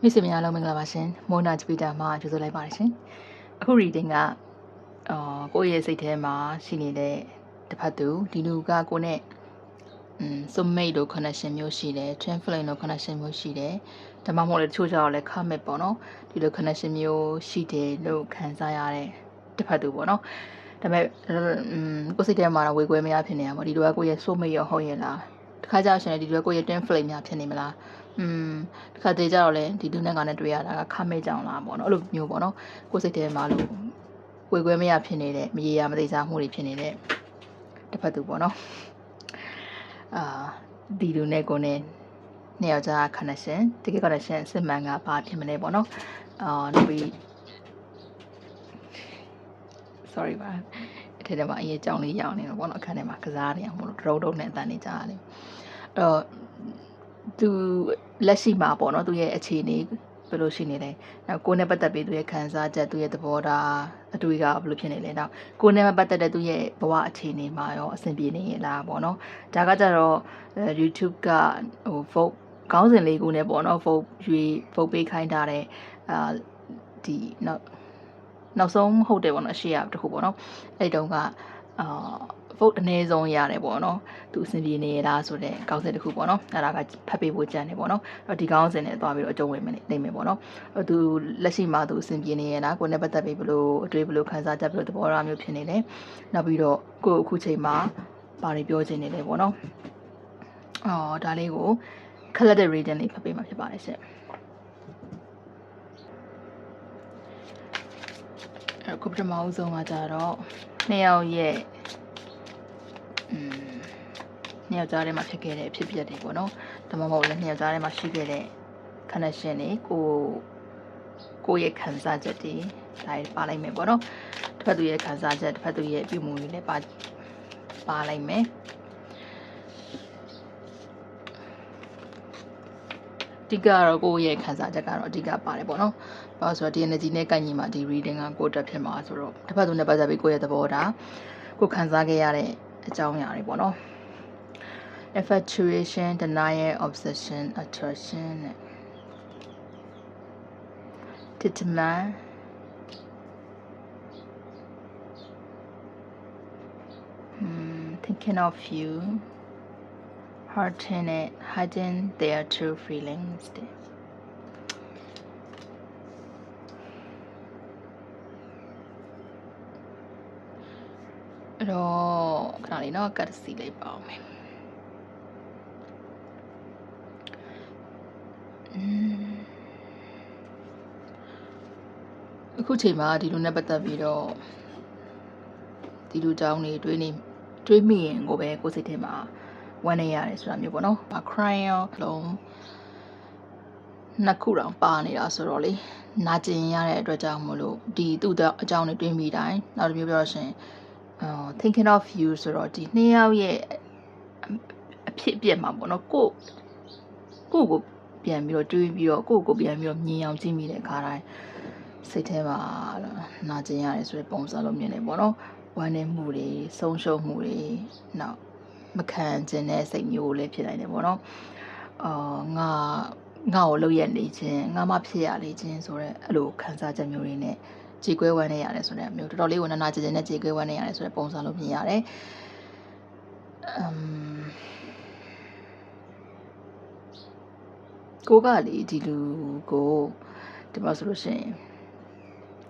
မိတ်ဆွေများလုံးမင်္ဂလာပါရှင်မိုးနာဂျပီတာမှာကြိုဆိုလိုက်ပါတယ်ရှင်အခု reading ကကိုယ့်ရဲ့စိတ်ထဲမှာရှိနေတဲ့တစ်ဖက်သူဒီလူကကိုနဲ့soulmate လို့ connection မျိုးရှိတယ် twin flame လို့ connection မျိုးရှိတယ်ဒါမှမဟုတ်လေတချို့ကျတော့လေ karmic ပေါ့နော်ဒီလို connection မျိုးရှိတယ်လို့ခံစားရတဲ့တစ်ဖက်သူပေါ့နော်ဒါပေမဲ့ကိုယ်စိတ်ထဲမှာတော့ဝေခွဲမရဖြစ်နေရမှာဒီလိုကကိုယ့်ရဲ့ soulmate ရောဟုတ်ရဲ့လားတခါကြောက်ရှင်ဒီလိုကိုယ့်ရဲ့ twin flame များဖြစ်နေမလားတခါတည်းကြတော့လေဒီလူနဲ့ငါနဲ့တွေ့ရတာကခမေ့ကြောင်လားပေါ့နော်အဲ့လိုမျိုးပေါ့နော်ကိုယ်စိတ်ထဲမှာလို့ဝေခွဲမရဖြစ်နေတဲ့မရေရာမသိစားမှုတွေဖြစ်နေတဲ့တစ်ဖက်သူပေါ့နော်ဒီလူနဲ့ကိုနဲ့နှစ်ယောက်ကြား connection တကယ် connection စစ်မှန်ကဘာဖြစ်မလဲပေါ့နော်နောက်ပြီး sorry ပါအထက်ထဲမှာအရေးကြောင်လေးရောင်းနေတော့ပေါ့နော်အခန်းထဲမှာကစားနေအောင်မလို့တုံးနဲ့အတန်နေကြရတယ်သူလက်ရှိမှာပေါ့နော်သူရဲ့အခြေအနေဘယ်လိုရှိနေလဲနောက်ကိုယ်နဲ့ပတ်သက်ပြီးသူရဲ့ခံစားချက်သူရဲ့သဘောထားအတွေ့အကြုံဘယ်လိုဖြစ်နေလဲနောက်ကိုယ်နဲ့ပတ်သက်တဲ့သူရဲ့ဘဝအခြေအနေမှာရောအဆင်ပြေနေရဲ့လားပေါ့နော်ဒါကကြတော့ YouTube ကvote ခေါင်းစဉ်လေးခုနဲ့ပေါ့နော် vote ပေးခိုင်းထားတဲ့ဒီနောက်ဆုံးဟုတ်တယ်ပေါ့နော်ရှေ့ရတခုပေါ့နော်အဲ့တုန်းကvote အနည်းဆုံးရတယ်ပေါ့နော်သူအဆင်ပြေနေရလားဆိုတဲ့ကောင်းစဉ်တစ်ခုပေါ့နော်အဲ့ဒါကဖတ်ပေးဖို့ကြံတယ်ပေါ့နော်ဒီကောင်းစဉ်နဲ့သွားပြီးတော့အကျုံးဝင်နေမယ်ပေါ့နော်သူလက်ရှိမှာသူအဆင်ပြေနေရလားကိုယ်နဲ့ပတ်သက်ပြီးဘလို့အတွေ့ဘလို့ခံစားချက်ဘလို့သဘောထားမျိုးဖြစ်နေလဲနောက်ပြီးတော့ကိုယ်အခုချိန်မှာဘာတွေပြောချင်နေလဲပေါ့နော်ဒါလေးကို collective reading လေးဖတ်ပေးမှာဖြစ်ပါတယ်ရှင့်အခုပထမဦးဆုံးကကြတော့နှစ်ယောက်ရဲ့နှစ်ယောက်ကြားထဲမှာဖြစ်ခဲ့တဲ့အဖြစ်အပျက်တွေပေါ့နော်ဒါမှမဟုတ်လည်းနှစ်ယောက်ကြားထဲမှာရှိခဲ့တဲ့ connection တွေကိုယ့်ရဲ့ခံစားချက်တွေဒါတွေပါလိုက်မယ်ပေါ့နော်တစ်ဖက်သူရဲ့ခံစားချက်တစ်ဖက်သူရဲ့ပြုမှုတွေလည်းပါလိုက်မယ်အဓိကတော့ကိုယ့်ရဲ့ခံစားချက်ကတော့အဓိကပါတယ်ပေါ့နော်။ဘာလို့ဆိုတော့ဒီ energy နဲ့ကိုက်ညီမှာဒီ reading ကကိုယ့်အတွက်ဖြစ်မှာဆိုတော့တစ်ဖက်သူနဲ့ပတ်သက်ပြီးကိုယ့်ရဲ့သဘောထားကိုခံစားခဲ့ရတဲ့အကြောင်းအရာတွေပေါ့နော်။ infatuation, denial, obsession, attraction, determine, thinking of you, hurting it, hiding their true feelings. အဲ့တော့ခဏလေးနော်ကတ်စီလေးပါအောင်မယ်အခုချိန်မှာဒီလိုနဲ့ပတ်သက်ပြီးတော့ဒီလိုကြောင်းတွေတွေးမိရင်ကိုပဲကိုယ်စိတ်ထဲမှာဝမ်းနေရတယ်ဆိုတာမျိုးပေါ့နော် crying ရောလုံးနှစ်ခုတောင်ပါနေတာဆိုတော့လေနာကျင်ရတဲ့အတွက်ကြောင့်မလို့ဒီသူ့အကြောင်းတွေတွေးမိတိုင်းနောက်တစ်မျိုးပြောရှင်thinking of you ဆိုတော့ဒီနှစ်ယောက်ရဲ့အဖြစ်အပျက်မှာပေါ့နော်ကိုပြန်ပြီးတော့တွေးပြီးတော့ကိုပြန်ပြီးတော့မြင်အောင်ကြည့်မိတဲ့အခါတိုင်းစိတ်ထဲမှာနာကျင်ရတယ်ဆိုတဲ့ပုံစံလိုမြင်နေပေါ့နော်ဝမ်းနည်းမှုတွေဆုံးရှုံးမှုတွေနောက်မခံကျင်တဲ့စိတ်မျိုးလည်းဖြစ်နိုင်တယ်ပေါ့နော်ငါ့ကိုလှုပ်ရက်နေခြင်းငါမှဖြစ်ရလေခြင်းဆိုတော့အဲ့လိုခံစားချက်မျိုးတွေနဲ့ကြေကွဲဝမ်းနေရတယ်ဆိုတဲ့မျိုးတော်တော်လေးကိုနာကျင်တဲ့ကြေကွဲဝမ်းနေရတယ်ဆိုတဲ့ပုံစံလိုမြင်ရတယ်ကိုကလေဒီလူကိုဒီမှာဆိုလို့ရှိရင်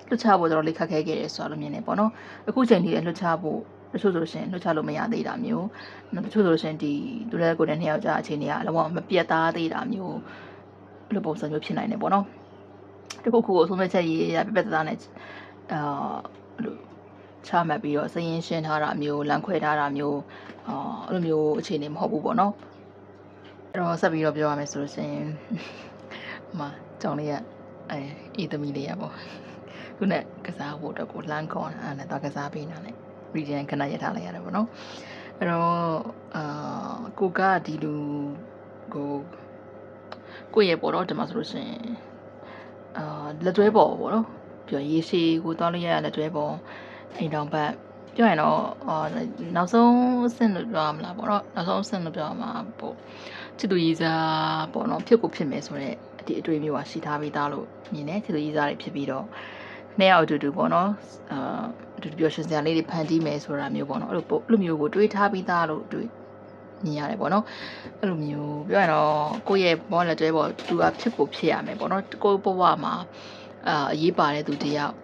လွှတ်ချဖို့တော်တော်လေးခက်ခဲခဲ့တယ်ဆိုတာလိုမြင်နေပေါ့နော်အခုချိန်ကြီးလွှတ်ချဖို့တချို့ဆိုလို့ရှိရင်လွှတ်ချလို့မရသေးတာမျိုးတချို့ဆိုလို့ရှိရင်ဒီလူတဲ့ကိုယ်နဲ့နှစ်ယောက်ကြားအခြေအနေကလုံးဝမပြတ်သားသေးတာမျိုးအဲ့လိုပုံစံမျိုးဖြစ်နိုင်တယ်ပေါ့နော်တခုခုကိုဆုံးဖြတ်ချက်ရေးရပြတ်သားနဲ့အဲ့လိုချမှတ်ပြီးတော့စရင်ရှင်းထားတာမျိုးလမ်းခွဲထားတာမျိုးအဲ့လိုမျိုးအခြေအနေမဟုတ်ဘူးပေါ့နော်အဲ့တော့ဆက်ပြီးတော့ပြောရမယ်ဆိုလို့ရှိရင်ကြောင်လေးကအေးသမီးလေးရပေါ့ခုနဲ့ကစားဖို့တော့ကိုလမ်းခေါ်တာနဲ့တော့ကစားပေးနေတာနဲ့ region ခဏရထားလိုက်ရတယ်ပေါ့နော်အဲ့တော့ကိုကဒီလူကိုရဲ့ပေါ့တော့ဒီမှာဆိုလို့ရှိရင်လက်တွဲပေါ်ပေါ့နော်ပြောရေရှည်ကိုသွားလို့ရလက်တွဲပေါ်အိမ်တောင်ဘက်ပြောရင်တော့နောက်ဆုံးအဆင့်လို့ပြောရမလားပေါ့နော်နောက်ဆုံးအဆင့်လို့ပြောရမှာပေါ့ချစ်သူရေးစားပေါ့နော်ဖြစ်ကိုဖြစ်မယ်ဆိုတော့အ ဒီအတွေ့အမျိုးကရှိထားပြီးသားလို့မြင်တယ်ချစ်သူကြီးစားတွေဖြစ်ပြီးတော့နှစ်ယောက်အတူတူပေါ့နော်အတူတူပြောရှင်စရာလေးတွေဖန်တီးမယ်ဆိုတာမျိုးပေါ့နော်အဲ့လိုမျိုးကိုတွေးထားပြီးသားလို့တွေ့မြင်ရတယ်ပေါ့နော်အဲ့လိုမျိုးပြောရင်တော့ကိုယ့်ရဲ့ဘောလက်တဲပေါ့သူကဖြစ်ကိုဖြစ်ရမယ်ပေါ့နော်ကိုယ့်ဘဝမှာအရေးပါတဲ့သူတယောက်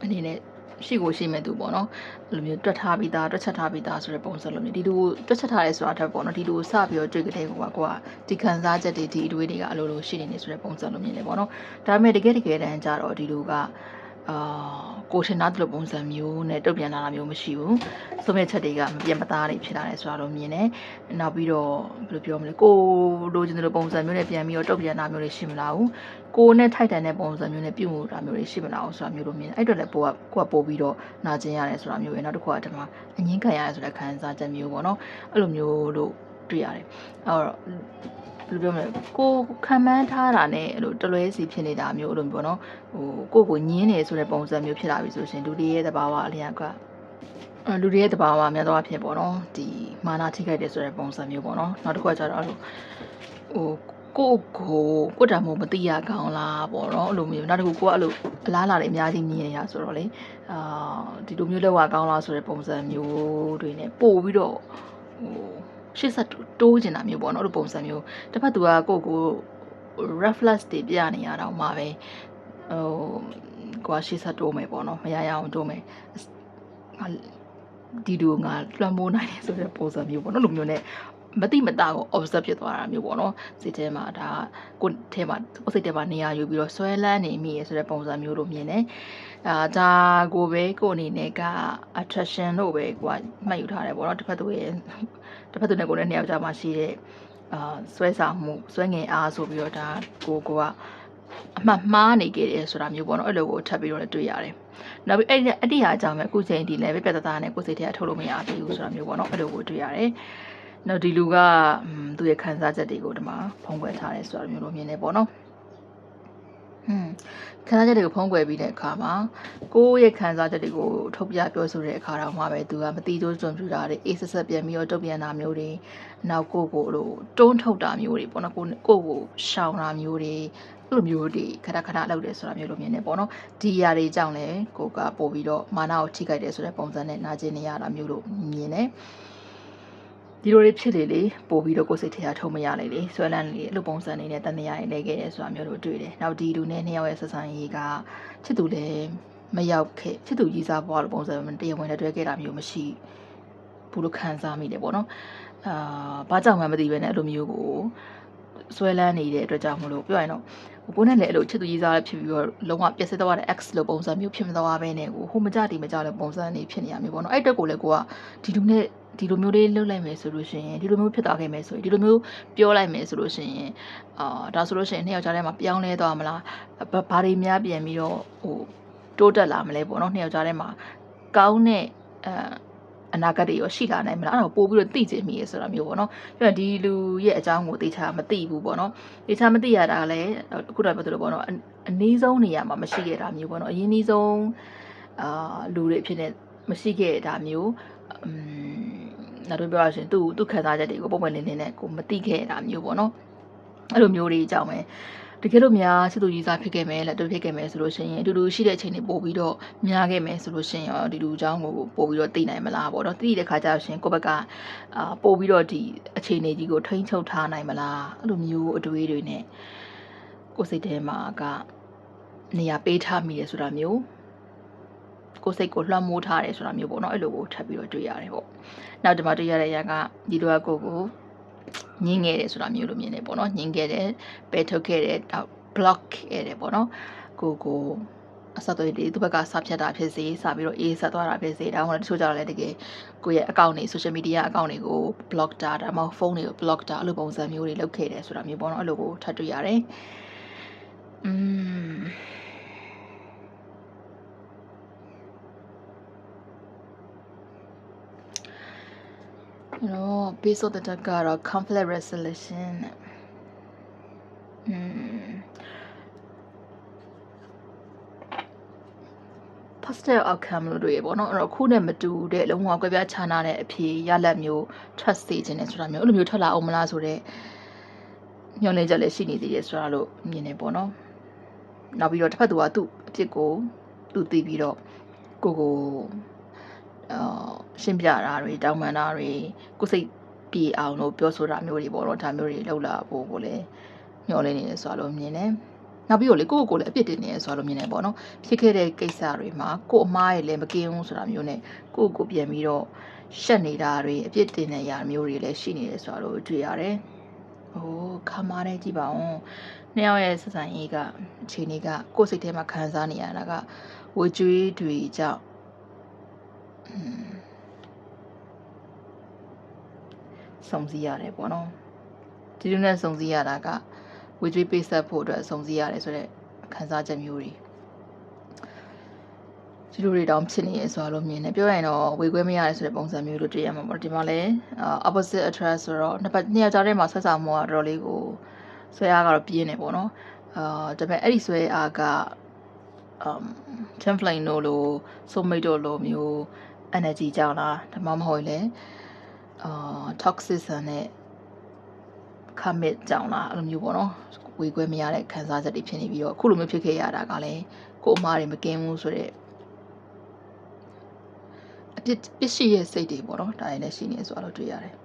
အနေနဲ့ရှိကိုရှိမဲ့သူပေါ့နော်အဲ့လိုမျိုးတွက်ထားပြီးသားတွက်ချက်ထားပြီးသားဆိုတဲ့ပုံစံလိုမျိုးဒီလိုတွက်ချက်ထားရဲဆိုတာထက်ပေါ့နော်ဒီလိုစပြီးတော့တွေ့ကြတဲ့ကိုကဒီခံစားချက်တွေဒီအတွေးတွေကအလိုလိုရှိနေနေဆိုတဲ့ပုံစံလိုမျိုးနေပေါ့နော်ဒါပေမဲ့တကယ်တမ်းကျတော့ဒီလိုကကိုထင်သားတဲ့ပုံစံမျိုးနဲ့တုတ်ပြန်လာတာမျိုးမရှိဘူးဆိုမဲ့ချက်တွေကမပြတ်မသားတွေဖြစ်လာတယ်ဆိုတာတော့မြင်တယ်နောက်ပြီးတော့ဘယ်လိုပြောမလဲကိုလိုချင်တဲ့ပုံစံမျိုးနဲ့ပြန်ပြီးတော့တုတ်ပြန်တာမျိုးတွေရှိမလားဘူးကိုနဲ့ထိုက်တန်တဲ့ပုံစံမျိုးနဲ့ပြုမှုတာမျိုးတွေရှိမလားဆိုတာမျိုးလို့မြင်တယ်အဲ့တော့လည်းကိုကပို့ပြီးတော့နာကျင်ရတယ်ဆိုတာမျိုးပဲနောက်တစ်ခုကဒီမှာအငင်းခံရတယ်ဆိုတဲ့ခံစားချက်မျိုးပေါ့နော်အဲ့လိုမျိုးလို့တွေ့ရတယ်အဲ့တော့ဘယ်လိုပြောမလဲကိုခံမှန်းထားတာနဲ့အဲ့လိုတလွဲစီဖြစ်နေတာမျိုးအဲ့လိုပေါ့နော်ကိုညင်းနေဆိုတဲ့ပုံစံမျိုးဖြစ်လာပြီဆိုရှင်လူတွေရဲ့သဘာဝအလျောက်ကလူတွေရဲ့သဘာဝများသောအားဖြင့်ပေါ့နော်ဒီမာနထိခိုက်တယ်ဆိုတဲ့ပုံစံမျိုးပေါ့နော်နောက်တစ်ခုကကျတော့ကိုတာမို့မသိရကောင်းလားပေါ့နော်အဲ့လိုမျိုးနောက်တစ်ခုကိုအဲ့လိုအလားလာတွေအများကြီးမြင်နေတာဆိုတော့လေဒီလိုမျိုးလောက်ရကောင်းလားဆိုတဲ့ပုံစံမျိုးတွေနဲ့ပို့ပြီးတော့ရှေ့ဆက်တိုးကျင်တာမျိုးပေါ့နော်အဲ့လိုပုံစံမျိုးတစ်ဖက်သူကကို reflex တွေပြနေရတော့မှပဲကိုကရှေ့ဆက်တိုးမယ်ပေါ့နော်မရရအောင်တိုးမယ်ဒီလိုငါလွှမ်းမိုးနိုင်တယ်ဆိုတဲ့ပုံစံမျိုးပေါ့နော်လူမျိုးနဲ့မတိမတာကို observe ဖြစ်သွားတာမျိုးပေါ့နော်စိတ်ထဲမှာဒါကိုထဲမှာကိုစိတ်ထဲမှာနေရာယူပြီးတော့ဆွဲလန်းနေမိရဆိုတဲ့ပုံစံမျိုးလို့မြင်တယ်ဒါကိုပဲကိုအနေနဲ့က attraction လို့ပဲကိုကမှတ်ယူထားတယ်ပေါ့နော်တစ်ဖက်သူနဲ့ကိုနဲ့နှစ်ယောက်ကြားမှာရှိတဲ့ဆွဲဆောင်မှုဆွဲငင်အားဆိုပြီးတော့ဒါကိုကအမှတ်မှားနေခဲ့တယ်ဆိုတာမျိုးပေါ့နော်အဲ့လိုကိုထပ်ပြီးတော့တွေ့ရတယ်နောက်ပြီးအဲ့ဒီဟာအကြောင်းပဲအခုချိန်ဒီ level ပြတ်သားနဲ့ကိုစိတ်ထဲကထုတ်လို့မရသေးဘူးဆိုတာမျိုးပေါ့နော်အဲ့လိုကိုတွေ့ရတယ်နောက်ဒီလူကသူ့ရဲ့ခံစားချက်တွေကိုဒီမှာဖုံးကွယ်ထားတယ်ဆိုတာမျိုးလိုမြင်နေပေါ့နော်ခံစားချက်တွေကိုဖုံးကွယ်ပြီးတဲ့အခါမှာကိုယ့်ရဲ့ခံစားချက်တွေကိုထုတ်ပြပြောဆိုတဲ့အခါတော့မှပဲသူကမတိကျကြုံပြတာတွေအေးဆက်ဆက်ပြန်ပြီးတော့တုတ်ပြန်တာမျိုးတွေနောက်ကိုလိုတွန်းထုတ်တာမျိုးတွေပေါ့နော်ကိုရှောင်တာမျိုးတွေအဲ့လိုမျိုးတွေခဏလောက်တယ်ဆိုတာမျိုးလိုမြင်နေပေါ့နော်ဒီຢာတွေကြောင့်လည်းကိုကပို့ပြီးတော့မာနကိုထိခိုက်တယ်ဆိုတဲ့ပုံစံနဲ့နာကျင်နေရတာမျိုးလိုမြင်နေဒီလိုတွေဖြစ်လေပို့ပြီးတော့ကိုယ်စိတ်ထဲထုံမရလေဆွဲလန်းလေအဲ့လိုပုံစံနေနဲ့တန်တရားရေးလဲခဲ့တယ်ဆိုတာမျိုးလိုတွေ့တယ်နောက်ဒီလူနဲ့နှစ်ယောက်ရဲ့ဆက်ဆံရေးကချစ်သူလည်းမရောက်ခဲ့ချစ်သူကြီးစားပေါ်လို့ပုံစံမျိုးတရားဝင်နဲ့တွဲခဲ့တာမျိုးမရှိဘူးလို့ခံစားမိတယ်ပေါ့နော်ဘာကြောင့်မှမသိဘဲနဲ့အဲ့လိုမျိုးကိုဆွဲလန်းနေတဲ့အတွက်ကြောင့်မလို့ပြောရင်တော့ကိုနဲ့လည်းအဲ့လိုချစ်သူကြီးစားဖြစ်ပြီးတော့လုံးဝပြည့်စည်သွားတဲ့ X လို့ပုံစံမျိုးဖြစ်မသွားဘဲနဲ့ကိုဟိုမကြတိမကြတဲ့ပုံစံနေဖြစ်နေရမျိုးပေါ့နော်အဲ့တက်ကိုလည်းကိုကဒီလူနဲ့ဒီလိုမျိုးလေးလုပ်လိုက်မယ်ဆိုလို့ရှိရင်ဒီလိုမျိုးဖြစ်သွားခဲ့မယ်ဆိုရင်ဒီလိုမျိုးပြောလိုက်မယ်ဆိုလို့ရှိရင်ဒါဆိုလို့ရှိရင်နှစ်ယောက်ကြားထဲမှာပြောင်းလဲသွားမလားဘာတွေများပြန်ပြီးတော့တိုးတက်လာမလဲပေါ့နော်နှစ်ယောက်ကြားထဲမှာကောင်းတဲ့အနာဂတ်တွေရောရှိလာနိုင်မလားအဲ့တော့ပို့ပြီးတော့သိချင်မိရဆိုတာမျိုးပေါ့နော်ပြီးတော့ဒီလူရဲ့အကြောင်းကိုသိချာမသိဘူးပေါ့နော်သိချာမသိရတာလည်းအခုတော့ပြောသလိုပေါ့နော်အနည်းဆုံးနေရာမှာမရှိခဲ့တာမျိုးပေါ့နော်အရင်နည်းဆုံးလူတွေအဖြစ်နဲ့မရှိခဲ့တာမျိုးနောက်တော့ပြောရရင်သူခံစားချက်တွေကိုပုံမှန်လင်းနဲ့ကိုမသိခဲ့တာမျိုးပေါ့နော်အဲ့လိုမျိုးတွေအကြောင်းပဲတကယ်လို့များချစ်သူကြီးစားဖြစ်ခဲ့မယ်လက်တွေ့ဖြစ်ခဲ့မယ်ဆိုလို့ရှိရင်အတူတူရှိတဲ့အချိန်တွေပို့ပြီးတော့များခဲ့မယ်ဆိုလို့ရှိရင်ဒီလူအကြောင်းကိုပို့ပြီးတော့သိနိုင်မလားပေါ့နော်သိတဲ့ခါကျတော့ရှင်ကိုယ့်ဘက်ကပို့ပြီးတော့ဒီအခြေအနေကြီးကိုထိန်းချုပ်ထားနိုင်မလားအဲ့လိုမျိုးအတွေးတွေနဲ့ကိုယ်စိတ်ထဲမှာကနေရာပေးထားမိရဆိုတာမျိုးကိုယ်စိတ်ကိုလွှမ်းမိုးထားတယ်ဆိုတာမျိုးပေါ့နော်အဲ့လိုကိုထပ်ပြီးတော့တွေ့ရတယ်ပေါ့နောက်ဒီမှာတွေ့ရတဲ့အရာကဒီလိုကကိုညင်ခဲ့တယ်ဆိုတာမျိုးလိုမြင်နေပေါ့နော်ညင်ခဲ့တယ်ပယ်ထုတ်ခဲ့တယ်တော့ block ခဲ့တယ်ပေါ့နော်ကိုအဆက်အသွယ်တွေသူ့ဘက်ကစဖြတ်တာဖြစ်စေစပြီးတော့အေးဆက်သွားတာဖြစ်စေဒါမှမဟုတ်တချို့ကြတော့လည်းတကယ်ကိုယ့်ရဲ့ account တွေ social media account တွေကို block တာဒါမှမဟုတ်ဖုန်းတွေကို block တာအဲ့လိုပုံစံမျိုးတွေလုပ်ခဲ့တယ်ဆိုတာမျိုးပေါ့နော်အဲ့လိုကိုထပ်တွေ့ရတယ်base of the deck ကတော့ conflict resolution positive outcome လို့တွေ့ရပေါ့နော်အဲ့တော့ခုနဲ့မတူတဲ့လုံးဝကွဲပြားခြားနာတဲ့အဖြေရလဒ်မျိုး trust စေခြင်းနဲ့ဆိုတာမျိုးအဲ့လိုမျိုးထွက်လာအောင်မလားဆိုတဲ့ ညှော်လင့်ချက်လည်းရှိနေသေးတယ်ဆိုတာလို့မြင်နေပေါ့နော်နောက်ပြီးတော့တစ်ဖက်သူကသူ့အဖြစ်ကိုသူသိပြီးတော့ကိုရှင်းပြတာတွေတောင်းပန်တာတွေကိုစိတ်ပြေအောင်လို့ပြောဆိုတာမျိုးတွေပေါ့နော်ဒါမျိုးတွေလောက်လာဖို့ကိုလည်းညှော်လင့်နေတယ်ဆိုတာလို့မြင်တယ်နောက်ပြီးတော့လေကိုလည်းအပြစ်တင်နေရဆိုတာလို့မြင်နေပေါ့နော်ဖြစ်ခဲ့တဲ့ကိစ္စတွေမှာကိုအမားရလည်းမကင်းဘူးဆိုတာမျိုးနဲ့ကိုပြန်ပြီးတော့ရှက်နေတာတွေအပြစ်တင်နေရမျိုးတွေလည်းရှိနေတယ်ဆိုတာလို့တွေ့ရတယ်။ဟိုခါမားတဲ့ကြည့်ပါဦး။နှစ်ယောက်ရဲ့ဆက်ဆံရေးကအခြေအနေကကိုစိတ်ထဲမှာခံစားနေရတာကဝေကြွေးတွေကြောင့်စုံစည်းရတယ်ပေါ့နော်။ဒီလိုနဲ့စုံစည်းရတာကဝေကြွေးပေးဆက်ဖို့အတွက်စုံစည်းရတယ်ဆိုတဲ့ခံစားချက်မျိုးတွေဒီလိုတွေတောင်ဖြစ်နေရဆိုတော့မြင်နေပြောရရင်တော့ဝေခွဲမရတယ်ဆိုတဲ့ပုံစံမျိုးလို့တွေ့ရမှာပေါ့ဒီမှာလည်း opposite attract ဆိုတော့နှစ်ယောက်ကြားထဲမှာဆက်ဆံမှုကတော်တော်လေးကိုဆွဲအားကတော့ပြင်းနေပေါ့နော်ဒါပေမဲ့အဲ့ဒီဆွဲအားကtemplate တို့လို soulmate တို့လိုမျိုး energy ကြောင့်လားဒါမှမဟုတ်လေtoxic ဆန်နဲ့ commit ကြောင့်လားအဲ့လိုမျိုးပေါ့နော်ဝေခွဲမရတဲ့ခံစားချက်တွေဖြစ်နေပြီးတော့အခုလိုမျိုးဖြစ်ခဲ့ရတာကလည်းကိုအမားတွေမကင်းဘူးဆိုတဲ့အပြစ်ရှိရဲ့စိတ်တွေပေါ့နော်ဒါတွေလည်းရှိနေဆိုတော့တွေ့ရတယ်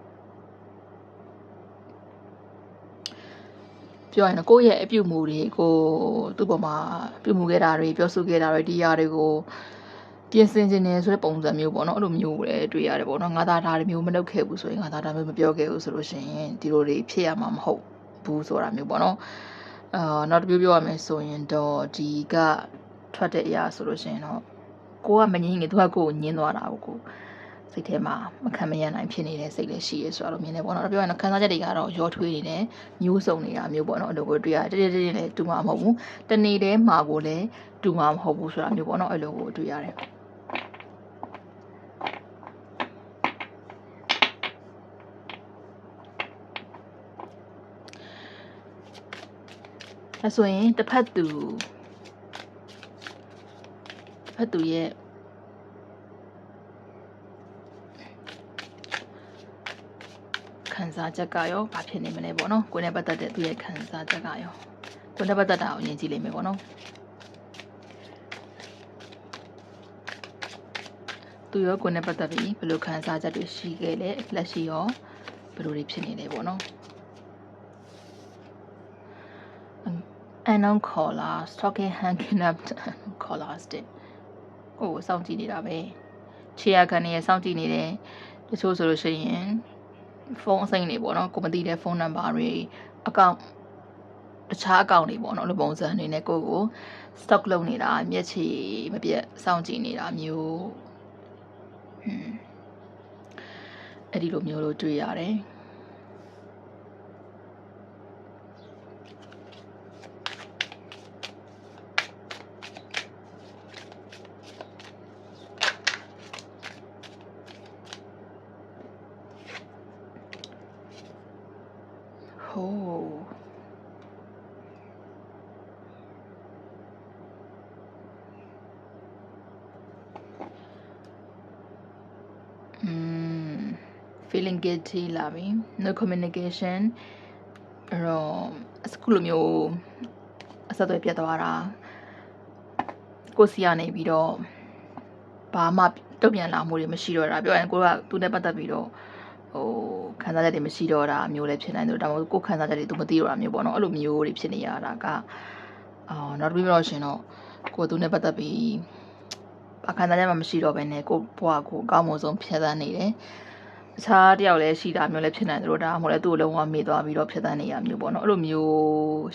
ပြောရင်ကိုယ့်ရဲ့အပြုမူတွေကိုသူ့ပေါ်မှာပြုမူခဲ့တာတွေပြောဆိုခဲ့တာတွေဒီຢာတွေကိုပြင်ဆင်ခြင်းနေဆိုတဲ့ပုံစံမျိုးပေါ့နော်အဲ့လိုမျိုးလည်းတွေ့ရတယ်ပေါ့နော်ငါသားဒါမျိုးမလုပ်ခဲ့ဘူးဆိုရင်ငါသားဒါမျိုးမပြောခဲ့ဘူးဆိုလို့ရှိရင်ဒီလိုတွေဖြစ်ရမှာမဟုတ်ဘူးဆိုတာမျိုးပေါ့နော်နောက်တစ်မျိုးပြောရမယ်ဆိုရင်တော့ဒီကထွက်တဲ့အရာဆိုလို့ရှိရင်တော့ကိုကမငြင်းငယ်သူကကိုညင်းသွားတာကိုစိတ်ထဲမှာမခံမရနိုင်ဖြစ်နေတဲ့စိတ်လည်းရှိရဲဆိုတော့မြင်နေပေါ့နော်ပြောရရင်ခံစားချက်တွေကတော့ရောထွေးနေတယ်မျိုးစုံနေတာမျိုးပေါ့နော်အဲ့လိုကိုတွေ့ရတည်းလည်းတူမှာမဟုတ်ဘူးတနေ့တည်းမှာကိုလည်းတူမှာမဟုတ်ဘူးဆိုတာမျိုးပေါ့နော်အဲ့လိုကိုတွေ့ရတယ်အဲဆိုရင်တစ်ဖက်သူရဲ့ခံစားချက်ကရောဘာဖြစ်နေမလဲပေါ့နော်ကိုယ်နဲ့ပတ်သက်တဲ့သူရဲ့ခံစားချက်ကရောကိုယ်နဲ့ပတ်သက်တာကိုယဉ်ကြည့်လိမ့်မယ်ပေါ့နော်သူရောကိုယ်နဲ့ပတ်သက်ပြီးဘယ်လိုခံစားချက်တွေရှိခဲ့လဲလက်ရှိရောဘယ်လိုတွေဖြစ်နေလဲပေါ့နော်unknown caller stalking hanging up callers တဲ့ကိုစောင့်ကြည့်နေတာပဲခြေရခံနေရစောင့်ကြည့်နေတယ်တချို့ဆိုလို့ရှိရင်ဖုန်းအစိမ်းတွေပေါ့နော်ကိုမသိတဲ့ဖုန်းနံပါတ်တွေအကောင့်တခြားအကောင့်တွေပေါ့နော်အဲ့လိုပုံစံအနေနဲ့ကို stock လုပ်နေတာမျက်ခြေမပြတ်စောင့်ကြည့်နေတာမျိုးအဲ့ဒီလိုမျိုးလို့တွေ့ရတယ်feeling guilty လာပြီ no communication အဲ့တော့အခုလိုမျိုးအဆက်အသွယ်ပြတ်သွားတာကိုစီကနေပြီးတော့ဘာမှတုံ့ပြန်လာမှုတွေမရှိတော့တာပြောရင်ကိုကသူနဲ့ပတ်သက်ပြီးတော့ခံစားချက်တွေမရှိတော့တာမျိုးလည်းဖြစ်နိုင်တယ်ဒါမှမဟုတ်ကိုခံစားချက်တွေသူမသိတော့တာမျိုးပေါ့နော်အဲ့လိုမျိုးတွေဖြစ်နေရတာကနောက်ပြီးတော့ရှင်တော့ကိုသူနဲ့ပတ်သက်ပြီးအခန်းသားထဲမှာမရှိတော့ဘဲနဲ့ကိုဘွားကိုအကောင်းဆုံးဖြတ်သန်းနေတယ်အခြားတယောက်လည်းရှိတာမျိုးလည်းဖြစ်နိုင်တယ်လို့ဒါမှမဟုတ်လည်းသူ့လုံးဝမေ့သွားပြီးတော့ဖြတ်သန်းနေရမျိုးပေါ့နော်အဲ့လိုမျိုး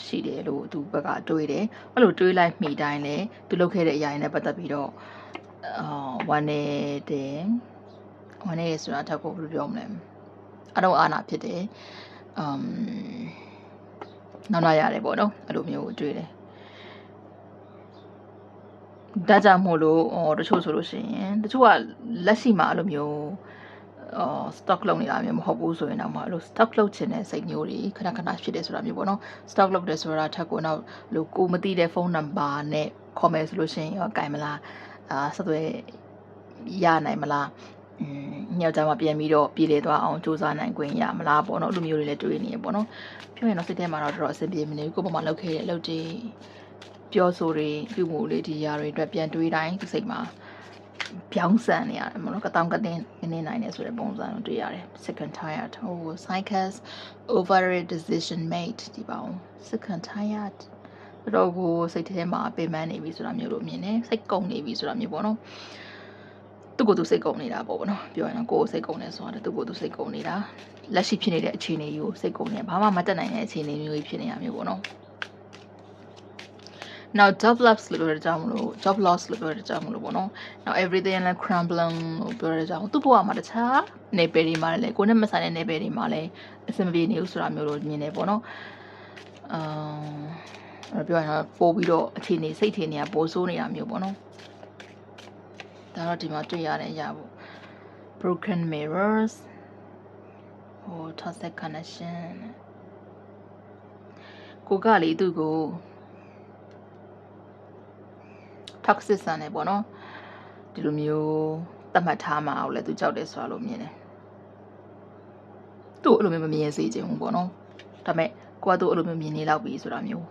ရှိတယ်လို့သူဘက်ကတွေးတယ်အဲ့လိုတွေးလိုက်မိတိုင်းလည်းသူလုပ်ခဲ့တဲ့အရာတွေနဲ့ပတ်သက်ပြီးတော့ဝမ်းနေဆိုတာထပ်ကိုဘယ်လိုပြောမလဲအတော့အာနာဖြစ်တယ်နောက်လာရတယ်ပေါ့နော်အဲ့လိုမျိုးတွေးတယ်ဒါကြောင့်မို့လို့တချို့ဆိုလို့ရှိရင်တချို့ကလက်ရှိမှာအဲ့လိုမျိုးstock လုပ်နေတာမျိုးမဟုတ်ဘူးဆိုရင်တော့အဲ့လို stock လုပ်ချင်တဲ့စိတ်မျိုးတွေခဏခဏဖြစ်တယ်ဆိုတာမျိုးပေါ့နော် stock လုပ်တယ်ဆိုတာထက်ကိုနောက်လို့ကိုမသိတဲ့ဖုန်းနံပါတ်နဲ့ခေါ်မယ်ဆိုလို့ရှိရင်ရောကင်မလားဆက်သွယ်ရနိုင်မလား ညောက်ကြမှာပြန်ပြီးတော့ပြည်လေသွားအောင်စူးစမ်းနိုင်ခွင့်ရမလားပေါ့နော်လူမျိုးတွေလည်းတွေးနေရပေါ့နော်ပြောရင်တော့စိတ်ထဲမှာတော့တော်တော်အဆင်ပြေမနေဘူးကိုယ့်ဘက်မှာလောက်ခဲ့တဲ့အလုပ်တွေပြောဆိုတွေပြုမှုတွေဒီຢာတွေအတွက်ပြန်တွေးတိုင်းဒီစိတ်မှာပြောင်းဆန်နေရတယ်ပေါ့နော်ကတောင်းကတင်းနေနိုင်တယ်ဆိုတဲ့ပုံစံကိုတွေ့ရတယ် second tired psychos over a decision made ဒီပါအောင် second tired တော့ကိုစိတ်ထဲမှာပင်ပန်းနေပြီဆိုတာမျိုးလို့မြင်တယ်စိတ်ကုန်နေပြီဆိုတာမျိုးပေါ့နော်သူ့ကိုယ်သူစိတ်ကုန်နေတာပေါ့နော်ပြောရင်ကိုယ်စိတ်ကုန်နေဆိုတာသူ့ကိုယ်သူစိတ်ကုန်နေတာလက်ရှိဖြစ်နေတဲ့အခြေအနေကိုစိတ်ကုန်နေဘာမှမတက်နိုင်တဲ့အခြေအနေမျိုးကြီးဖြစ်နေရမျိုးပေါ့နော် now job loss လို့ပြောတဲ့ကြောင့်မလို့ job loss လို့ပြောတဲ့ကြောင့်မလို့ပေါ့နော် now everything like crumbling လို့ပြောတဲ့ကြောင့်သူ့ဘဝမှာတခြားနေပယ်တွေမှာလည်းကိုယ်နဲ့မဆိုင်တဲ့နေပယ်တွေမှာလည်းအဆင်မပြေနေဘူးဆိုတာမျိုးလို့မြင်နေပေါ့နော်ပြောရင်တော့ပို့ပြီးတော့အခြေအနေစိတ်ထင်နေတာပိုဆိုးနေတာမျိုးပေါ့နော်ဒါတော့ဒီမှာတွေ့ရတဲ့အရာပေါ့ broken mirrors toxic connection ကိုကလေသူ့ကို toxic ဆန်နေပေါ့နော်ဒီလိုမျိုးသတ်မှတ်ထားမှာအောင်လဲသူကြောက်တယ်ဆိုတာလို့မြင်တယ်သူ့အဲ့လိုမျိုးမမြင်စေချင်ဘူးပေါ့နော်ဒါပေမဲ့ကိုကသူ့အဲ့လိုမျိုးမြင်နေလောက်ပြီဆိုတာမျိုး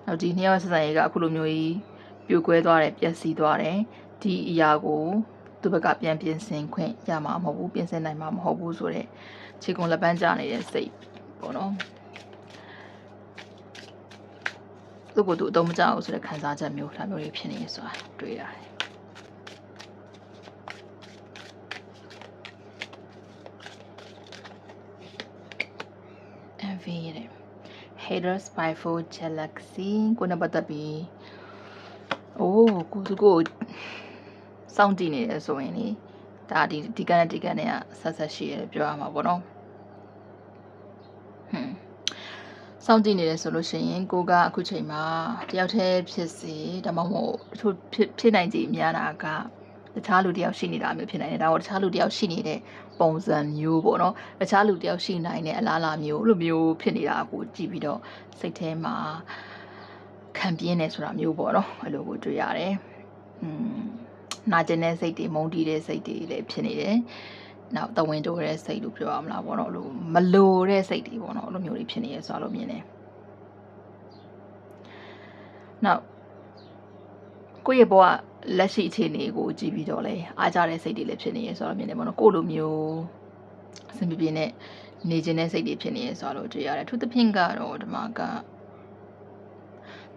နောက်ဒီနှစ်ယောက်ဆက်ဆံရေးကအခုလိုမျိုးကြီးပြိုကွဲသွားတယ်ပျက်စီးသွားတယ်ဒီအရာကိုသူ့ဘက်ကပြန်ပြင်ဆင်ခွင့်ရမှာမဟုတ်ဘူးပြင်ဆင်နိုင်မှာမဟုတ်ဘူးဆိုတော့ခြေကုံလက်ပန်းကျနေတဲ့စိတ်ပေါ့နော်သူ့ကိုယ်သူအတုံးမကျအောင်ဆိုတဲ့ခံစားချက်မျိုးဒါမျိုးတွေဖြစ်နေဆိုတာတွေ့ရတယ် envy တဲ့ haters spiteful jealousy ကိုနဲ့ပတ်သက်ပြီးကိုသူကိုစောင့်ကြည့်နေတယ်ဆိုရင်လေဒါဒီကနေ့ကဆက်ရှိရပြောရမှာပေါ့နော်စောင့်ကြည့်နေတယ်ဆိုလို့ရှိရင်ကိုကအခုချိန်မှာတယောက်တည်းဖြစ်စီဒါမှမဟုတ်ဖြစ်နိုင်ကြများတာကတခြားလူတယောက်ရှိနေတာမျိုးဖြစ်နိုင်တယ်ဒါတော့တခြားလူတယောက်ရှိနေတဲ့ပုံစံမျိုးပေါ့နော်တခြားလူတယောက်ရှိနိုင်တဲ့အလားအလာမျိုးလိုမျိုးဖြစ်နေတာကိုကြည့်ပြီးတော့စိတ်ထဲမှာခံပြင်းနေဆိုတာမျိုးပေါ့နော်အဲ့လိုကိုတွေ့ရတယ်နာကျင်တဲ့စိတ်တွေမုန်းတီးတဲ့စိတ်တွေလည်းဖြစ်နေတယ်နောက်တဝင်းတိုးတဲ့စိတ်လို့ပြောရမလားပေါ့နော်လို့မလိုတဲ့စိတ်တွေပေါ့နော်အဲ့လိုမျိုးတွေဖြစ်နေရဆိုတော့မြင်တယ်နောက်ကိုယ့်ရဲ့ဘဝလက်ရှိအခြေအနေကိုကြည့်ပြီးတော့လဲအားကြတဲ့စိတ်တွေလည်းဖြစ်နေရဆိုတော့မြင်တယ်ပေါ့နော်ကိုယ့်လိုမျိုးအဆင်ပြေပြေနဲ့နေခြင်းတဲ့စိတ်တွေဖြစ်နေရဆိုတော့တွေ့ရတယ်အထူးသဖြင့်ကတော့ဒီမှာက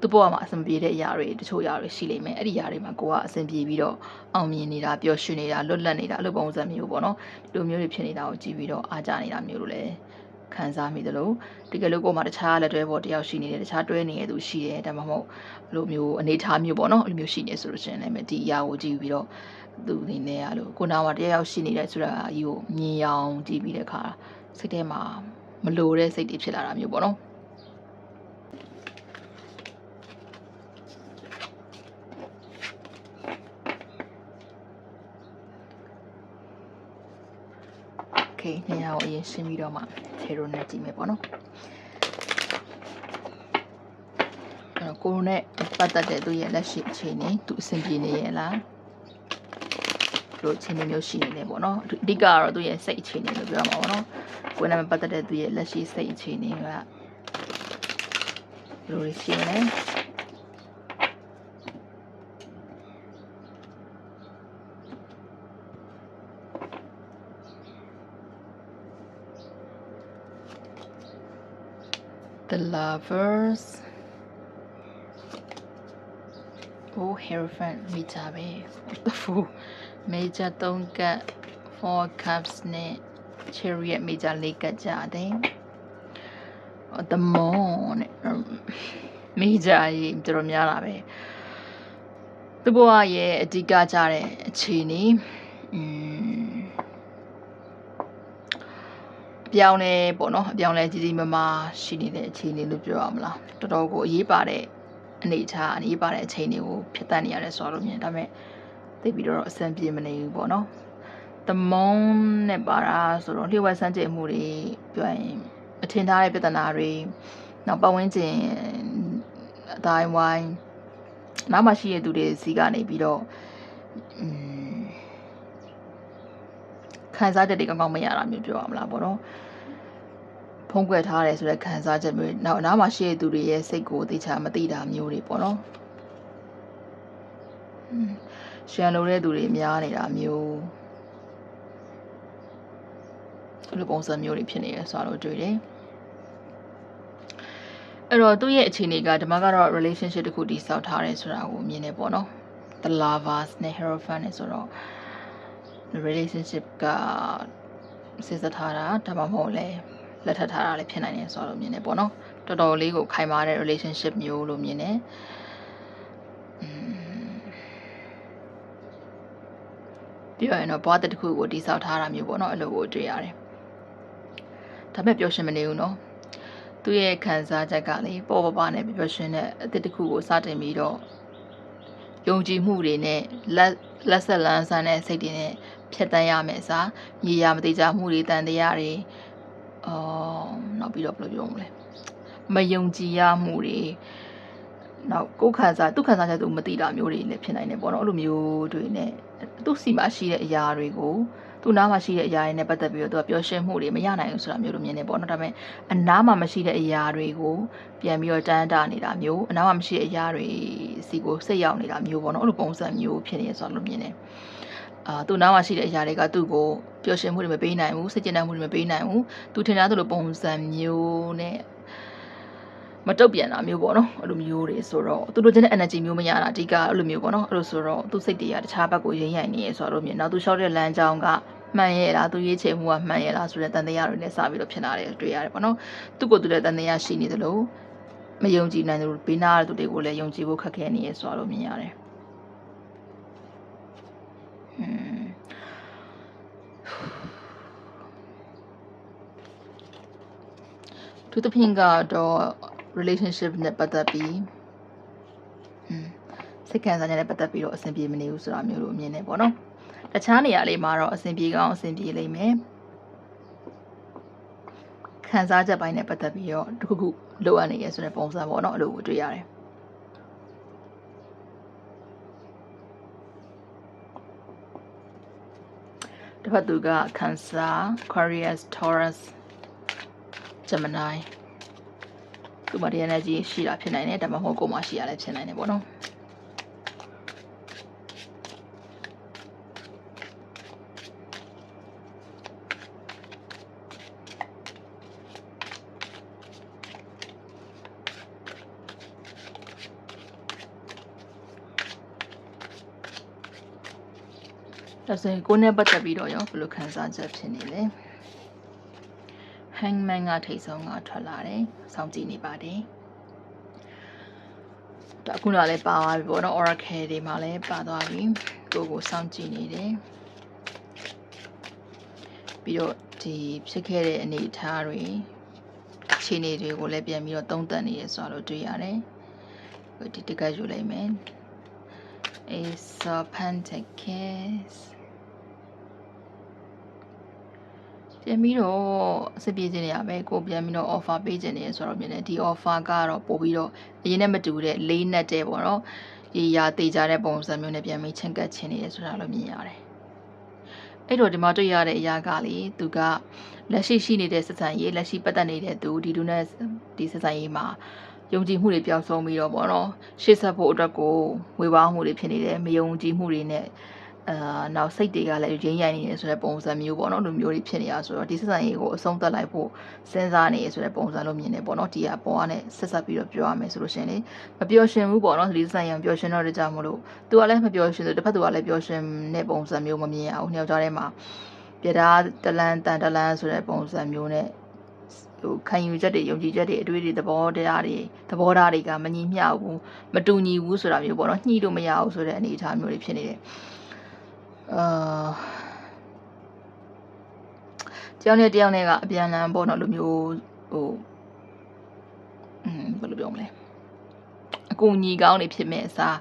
သူ့ဘဝမှာအဆင်ပြေတဲ့အရာတွေတချို့အရာတွေရှိလိမ့်မယ်အဲ့ဒီအရာတွေမှာကိုကအဆင်ပြေပြီးတော့အောင်မြင်နေတာပျော်ရွှင်နေတာလွတ်လပ်နေတာအဲ့လိုပုံစံမျိုးပေါ့နော်ဒီလိုမျိုးတွေဖြစ်နေတာကိုကြည့်ပြီးတော့အားကြနေတာမျိုးလို့လည်းခံစားမိသလိုတကယ်လို့ကိုယ်မှာတခြားလက်တွဲပေါ်တယောက်ရှိနေတယ်တခြားတွဲနေတဲ့သူရှိတယ်ဒါမှမဟုတ်အဲ့လိုမျိုးအနေထားမျိုးပေါ့နော်အဲ့လိုမျိုးရှိနေဆိုလို့ရှိရင်လည်းဒီအရာကိုကြည့်ပြီးတော့သူအနေနဲ့ကလို့ကိုနာမှာတယောက်ရှိနေတယ်ဆိုတာကြီးကိုမြင်အောင်ကြည့်ပြီးတဲ့အခါစိတ်ထဲမှာမလိုတဲ့စိတ်တွေဖြစ်လာတာမျိုးပေါ့နော်နေရာကိုအရင်ရှင်းပြီးတော့မှထေရိုနဲ့ကြည့်မယ်ပေါ့နော်ကိုနဲ့ပတ်သက်တဲ့သူရဲ့လက်ရှိအခြေအနေသူအဆင်ပြေနေရဲ့လားလို့အခြေအနေမျိုးရှိနေတယ်ပေါ့နော်အဓိကကတော့သူရဲ့စိတ်အခြေအနေလို့ပြောမှာပေါ့နော်ကိုနဲ့ပတ်သက်တဲ့သူရဲ့လက်ရှိစိတ်အခြေအနေကဘယ်လိုရှိနေလဲThe lovers Hierophant မိကြပဲ The Fool Major 3 ကတ် 4 cups နဲ့ Chariot Major 4 ကတ်ကြတယ် The Moon Major ကြီးတော်တော်များလာပဲသူ့ဘဝရဲ့အဓိကကြတဲ့အခြေအနေပြောင်းလဲပေါ့နော်အပြောင်းလဲကြီးကြီးမားမားရှိနေတဲ့အခြေအနေလို့ပြောရမလားတော်တော်ကိုအရေးပါတဲ့အနေထားအရေးပါတဲ့အချိန်တွေကိုဖြစ်တတ်နေရတယ်ဆိုတော့မြင်ဒါပေမဲ့သိပြီးတော့အဆင်ပြေမနေဘူးပေါ့နော် The Moon နဲ့ပါတာဆိုတော့လျှို့ဝှက်စမ်းကြည့်မှုတွေပြောရင်အထင်ထားတဲ့ပြဿနာတွေနောက်ပတ်ဝန်းကျင်အတိုင်းဝိုင်း နောက်မှရှိရတဲ့သူတွေစီကနေပြီးတော့ခံစားချက်တွေကောင်းကောင်းမရတာမျိုးပြောရမလားပေါ့နော်ဖုံးကွယ်ထားတယ်ဆိုတဲ့ခံစားချက်မျိုးနောက်မှရှိရတဲ့သူတွေရဲ့စိတ်ကိုသိချာမသိတာမျိုးတွေပေါ့နော်ရှန်လို့တဲ့သူတွေများနေတာမျိုးဒီလိုပုံစံမျိုးတွေဖြစ်နေရဆိုတော့တွေ့တယ်အဲ့တော့သူ့ရဲ့အခြေအနေကဒီမှာကတော့ relationship တစ်ခုတည်ဆောက်ထားတယ်ဆိုတာကိုမြင်နေပေါ့နော် the lovers နဲ့ hierophant နဲ့ဆိုတော့ relationship ကစစ်စထားတာဒါမှမဟုတ်လဲလက်ထပ်ထားတာလည်းဖြစ်နိုင်တယ်ဆိုတော့မြင်နေပေါ့နော်တော်တော်လေးကိုခိုင်မာတဲ့ relationship မျိုးလို့မြင်နေပြီးတော့ဘဝတစ်ခုကိုတည်ဆောက်ထားတာမျိုးပေါ့နော်အဲ့လိုကိုတွေ့ရတယ်ဒါပေမဲ့ပျော်ရွှင်မနေဘူးနော်သူ့ရဲ့ခံစားချက်ကလေပေါ်ပနဲ့ပျော်ရွှင်တဲ့အသစ်တစ်ခုကိုစတင်ပြီးတော့ယုံကြည်မှုတွေနဲ့လက်ဆက်လန်းဆန်းတဲ့စိတ်တွေနဲ့ဖြတ်တန်းရမယ်အစားမြေယာမတိကျမှုတွေတန်တရားတွေနောက်ပြီးတော့ဘယ်လိုပြောမလဲမယုံကြည်ရမှုတွေနောက်ကိုယ်ခံစားသူခံစားချက်သူမသိတာမျိုးတွေလည်းဖြစ်နိုင်တယ်ပေါ့နော်အဲ့လိုမျိုးတွေနဲ့သူ့စီမှာရှိတဲ့အရာတွေကိုသူ့နားမှာရှိတဲ့အရာတွေနဲ့ပတ်သက်ပြီးတော့သူကပျော်ရွှင်မှုတွေမရနိုင်ဘူးဆိုတာမျိုးလိုမြင်နေပေါ့နော်ဒါပေမဲ့အနားမှာမရှိတဲ့အရာတွေကိုပြန်ပြီးတော့တန်းတာနေတာမျိုးအနားမှာမရှိတဲ့အရာတွေစီကိုစိတ်ရောက်နေတာမျိုးပေါ့နော်အဲ့လိုပုံစံမျိုးဖြစ်နေရဆိုတော့မြင်နေသူ့နားမှာရှိတဲ့အရာတွေကသူ့ကိုပျော်ရွှင်မှုတွေမပေးနိုင်ဘူးစိတ်ကျဉ်းမှုတွေမပေးနိုင်ဘူးသူထင်တာသူလိုပုံစံမျိုးနဲ့မတုတ်ပြန်တာမျိုးပေါ့နော်အဲ့လိုမျိုးတွေဆိုတော့သူတို့ချင်းတဲ့ energy မျိုးမရတာအဓိကအဲ့လိုမျိုးပေါ့နော်အဲ့လိုဆိုတော့သူ့စိတ်တွေကတခြားဘက်ကိုရိမ့်ရိုင်နေရဆိုတော့မြင်နောက်သူလျှောက်တဲ့လမ်းကြောင်းကမှန်ရဲ့လားသူရေးချယ်မှုကမှန်ရဲ့လားဆိုတဲ့တန်တရားတွေနဲ့စပြီးတော့ဖြစ်လာတယ်တွေ့ရတယ်ပေါ့နော်သူ့ကိုယ်သူတဲ့တန်တရားရှိနေတယ်လို့မယုံကြည်နိုင်တယ်လို့ဘေးနားတဲ့သူတွေကိုလည်းယုံကြည်ဖို့ခက်ခဲနေရဆိုတော့မြင်ရတယ်သူတဖြင့်ကတော့ relationship နဲ့ပတ်သက်ပြီးစိတ်ခံစားချက်နဲ့ပတ်သက်ပြီးတော့အဆင်ပြေမနေဘူးဆိုတာမျိုးလိုမြင်နေပေါ့နော်တခြားနေရာလေးမှာတော့အဆင်ပြေကောင်းအဆင်ပြေလိမ့်မယ်ခံစားချက်ပိုင်းနဲ့ပတ်သက်ပြီးတော့တခုခုလိုအပ်နေရဆိုတဲ့ပုံစံပေါ့နော်အဲ့လိုကိုတွေ့ရတယ်တစ်ဖက်သူက Cancer, Aquarius, Taurus, Gemini သူမဒီ energy ရှိတာဖြစ်နိုင်တယ်ဒါမှမဟုတ်ကိုယ်မှရှိရလည်းဖြစ်နိုင်တယ်ပေါ့နော်ဒါဆိုရင်ကိုယ်နဲ့ပတ်သက်ပြီးတော့ရောဘယ်လိုခံစားချက်ဖြစ်နေလဲ Hangman ကထိတ်ဆုံးကထွက်လာတယ်စောင့်ကြည့်နေပါတယ်ဒါခုနကလည်းပါသွားပြီပေါ့နော် Oracle တွေမှာလည်းပါသွားပြီကိုစောင့်ကြည့်နေတယ်ပြီးတော့ဒီဖြစ်ခဲ့တဲ့အနေအထားတွေအခြေအနေတွေကိုလည်းပြန်ပြီးတော့သုံးသပ်နေရဆိုတော့တွေ့ရတယ်ဒီတကယ်ယူလိုက်မယ် Ace of Pentacles ပြန်ပြီးတော့အစပြေးခြင်းနေရပဲကိုပြန်ပြီးတော့ offer ပေးခြင်းနေရဆိုတော့မြင်တယ်ဒီ offer ကတော့ပို့ပြီးတော့အရင်နဲ့မတူတဲ့လေးနက်တဲ့ပေါ့နော်ရေရာတေချာတဲ့ပုံစံမျိုးနဲ့ပြန်ပြီးချင်းကပ်ခြင်းနေရဆိုတာလို့မြင်ရတယ်အဲ့တော့ဒီမှာတွေ့ရတဲ့အရာကလေသူကလက်ရှိနေတဲ့ဆက်ဆံရေးလက်ရှိပတ်သက်နေတဲ့သူဒီလူနဲ့ဒီဆက်ဆံရေးမှာယုံကြည်မှုတွေပျောက်ဆုံးပြီးတော့ပေါ့နော်ရှေ့ဆက်ဖို့အတွက်ကိုဝေဝါးမှုတွေဖြစ်နေတယ်မယုံကြည်မှုတွေနဲ့နောက်စိတ်တွေကလည်းရင်းရိုင်နေတယ်ဆိုတဲ့ပုံစံမျိုးပေါ့နော်လူမျိုးတွေဖြစ်နေတာဆိုတော့ဒီဆက်ဆံရေးကိုအဆုံးသတ်လိုက်ဖို့စဉ်းစားနေရဆိုတဲ့ပုံစံလို့မြင်နေပေါ့နော်ဒီကပေါ်ကနေဆက်ဆက်ပြီးတော့ပြောရမယ်ဆိုလို့ရှိရင်လေမပျော်ရွှင်ဘူးပေါ့နော်ဒီဆက်ဆံရေးပျော်ရွှင်တော့တဲ့ကြောင့်မလို့သူကလည်းမပျော်ရွှင်ဆိုတစ်ဖက်သူကလည်းပျော်ရွှင်တဲ့ပုံစံမျိုးမမြင်ရဘူးနှစ်ယောက်ကြားထဲမှာပြတာတလန်းတန်တလန်းဆိုတဲ့ပုံစံမျိုးနဲ့ခံယူချက်တွေယုံကြည်ချက်တွေအတွေ့အကြုံသဘောထားတွေကမညီမျှဘူးမတူညီဘူးဆိုတာမျိုးပေါ့နော်ညှိလို့မရဘူးဆိုတဲ့အနေအထားမျိုးတွေဖြစ်နေတယ်တယောက်နဲ့တယောက်နဲ့ကအပြန်အလှန်ပေါ့နော်လူမျိုးဘယ်လိုပြောမလဲအကူညီကောင်းနေဖြစ်မဲ့အစား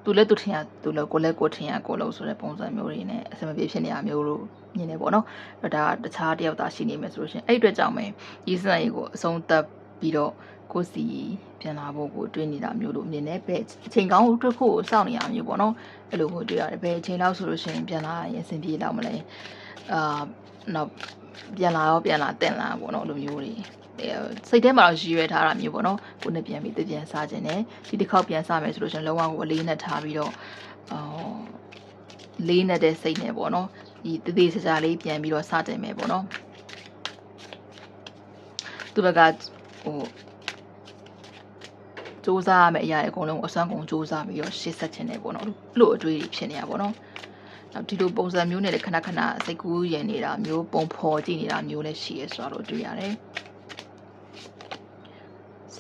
သူလည်းသူထင်ရသူလည်းကိုလည်းကိုထင်ရကိုလို့ဆိုတဲ့ပုံစံမျိုးတွေနဲ့အဆင်မပြေဖြစ်နေတာမျိုးလို့မြင်နေပေါ့နော်ဒါတခြားတယောက်သားရှိနေမယ်ဆိုလို့ရှိရင်အဲ့အတွက်ကြောင့်ပဲဒီစံရေးကိုအဆုံးသတ်ပြီးတော့ ကိုစီပြန်လာဖို့ကိုတွေးနေတာမျိုးလို့မြင်နေပဲအချိန်ကောင်းတစ်ခုကိုစောင့်နေရမျိုးပေါ့နော်အဲ့လိုကိုတွေ့ရတယ်ပဲအချိန်လောက်ဆိုလို့ရှိရင်ပြန်လာရင်အဆင်ပြေတော့မလဲနောက်ပြန်လာတင်လာပေါ့နော်လိုမျိုးတွေစိတ်ထဲမှာတော့ရည်ရွယ်ထားတာမျိုးပေါ့နော်ကိုနဲ့ပြန်ပြီးပြန်စားခြင်းနဲ့ဒီတစ်ခေါက်ပြန်စားမယ်ဆိုလို့ရှိရင်လုံးဝကိုအလေးနဲ့ထားပြီးတော့လေးနဲ့တဲ့စိတ်နဲ့ပေါ့နော်ဒီတည်စလေးပြန်ပြီးတော့စားတင်မယ်ပေါ့နော်သူဘက်ကဟိုစူးစမ်းရမယ့်အရာတွေအကုန်လုံးအစွမ်းကုန်စူးစမ်းပြီးတော့ရှေ့ဆက်ခြင်းနဲ့ပေါ့နော်လို့အတွေ့အဖြစ်နေရပေါ့နော်နောက်ဒီလိုပုံစံမျိုးနဲ့ခဏစိတ်ကူးရင်နေတာမျိုးပုံဖော်ကြည့်နေတာမျိုးလည်းရှိရဆိုတော့တွေ့ရတယ်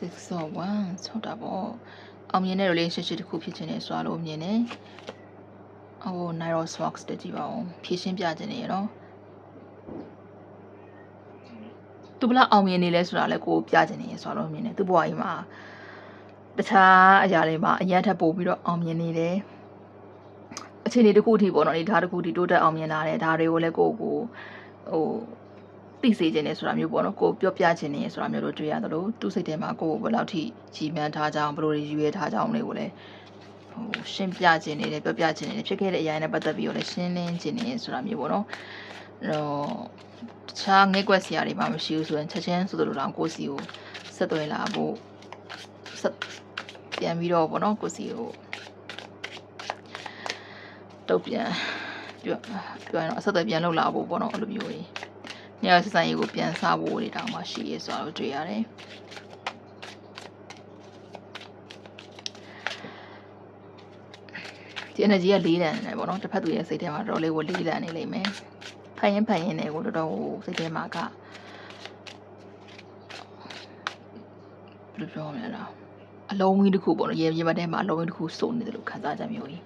6 of Wands ဆိုတာပေါ့အောင်မြင်တဲ့ relationship တစ်ခုဖြစ်ခြင်းနဲ့ဆိုတော့မြင်နေNine of Swords တက်ကြည့်ပါဦးဖြည့်ရှင်းပြခြင်းနေရတော့သူဘလောက်အောင်မြင်နေလဲဆိုတာလည်းကိုပြခြင်းနေရဆိုတော့မြင်နေသူဘဝကြီးမှာတခြားအရာတွေမှာအရန်ထပ်ပို့ပြီးတော့အောင်မြင်နေတယ်အခြေအနေတစ်ခုထိပေါ့နော်ဒီတစ်ခုထိတိုးတက်အောင်မြင်လာတယ်ဒါတွေကိုလည်းကိုသိစေခြင်းနေဆိုတာမျိုးပေါ့နော်ကိုပြောပြခြင်းနေဆိုတာမျိုးတို့တွေ့ရသလိုသူ့စိတ်ထဲမှာကိုဘယ်လောက်ထိကြီးမှန်းထားကြအောင်ဘယ်လိုရွေးထားကြအောင်လေးကိုလည်းရှင်းပြခြင်းနေတယ်ပြောပြခြင်းနေတယ်ဖြစ်ခဲ့တဲ့အရာနဲ့ပတ်သက်ပြီးတော့လည်းရှင်းလင်းခြင်းနေဆိုတာမျိုးပေါ့နော်တခြားငဲ့ကွက်စရာတွေမှမရှိဘူးဆိုရင်ချက်ချင်းဆိုလိုတော့ကိုစီကိုဆက်သွယ်လာဖို့ပြန်ပြီးတော့ပေါ့နော်ကိုစီကိုတုတ်ပြန်ပြောရင်တော့အဆက်အသွယ်ပြန်လုပ်လာဖို့ပေါ့နော်အဲ့လိုမျိုးကြီးညစစရေးကိုပြန်စားဖို့တွေတောင်မှရှိရဲဆိုတော့တွေ့ရတယ်ဒီ energy ကလေးလံနေတယ်ပေါ့နော်တစ်ဖက်သူရဲ့စိတ်ထဲမှာတော်လေးကိုလေးလံနေလိမ့်မယ်ဖန်ရင်နဲ့ကိုတော်တော်စိတ်ထဲမှာကဘယ်လိုပြောမလဲလားအလုံးကြီးတစ်ခုပေါ့နော်ရေမထဲမှာအလုံးကြီးတစ်ခုစုံနေတယ်လို့ခံစားကြမျိုးကြီး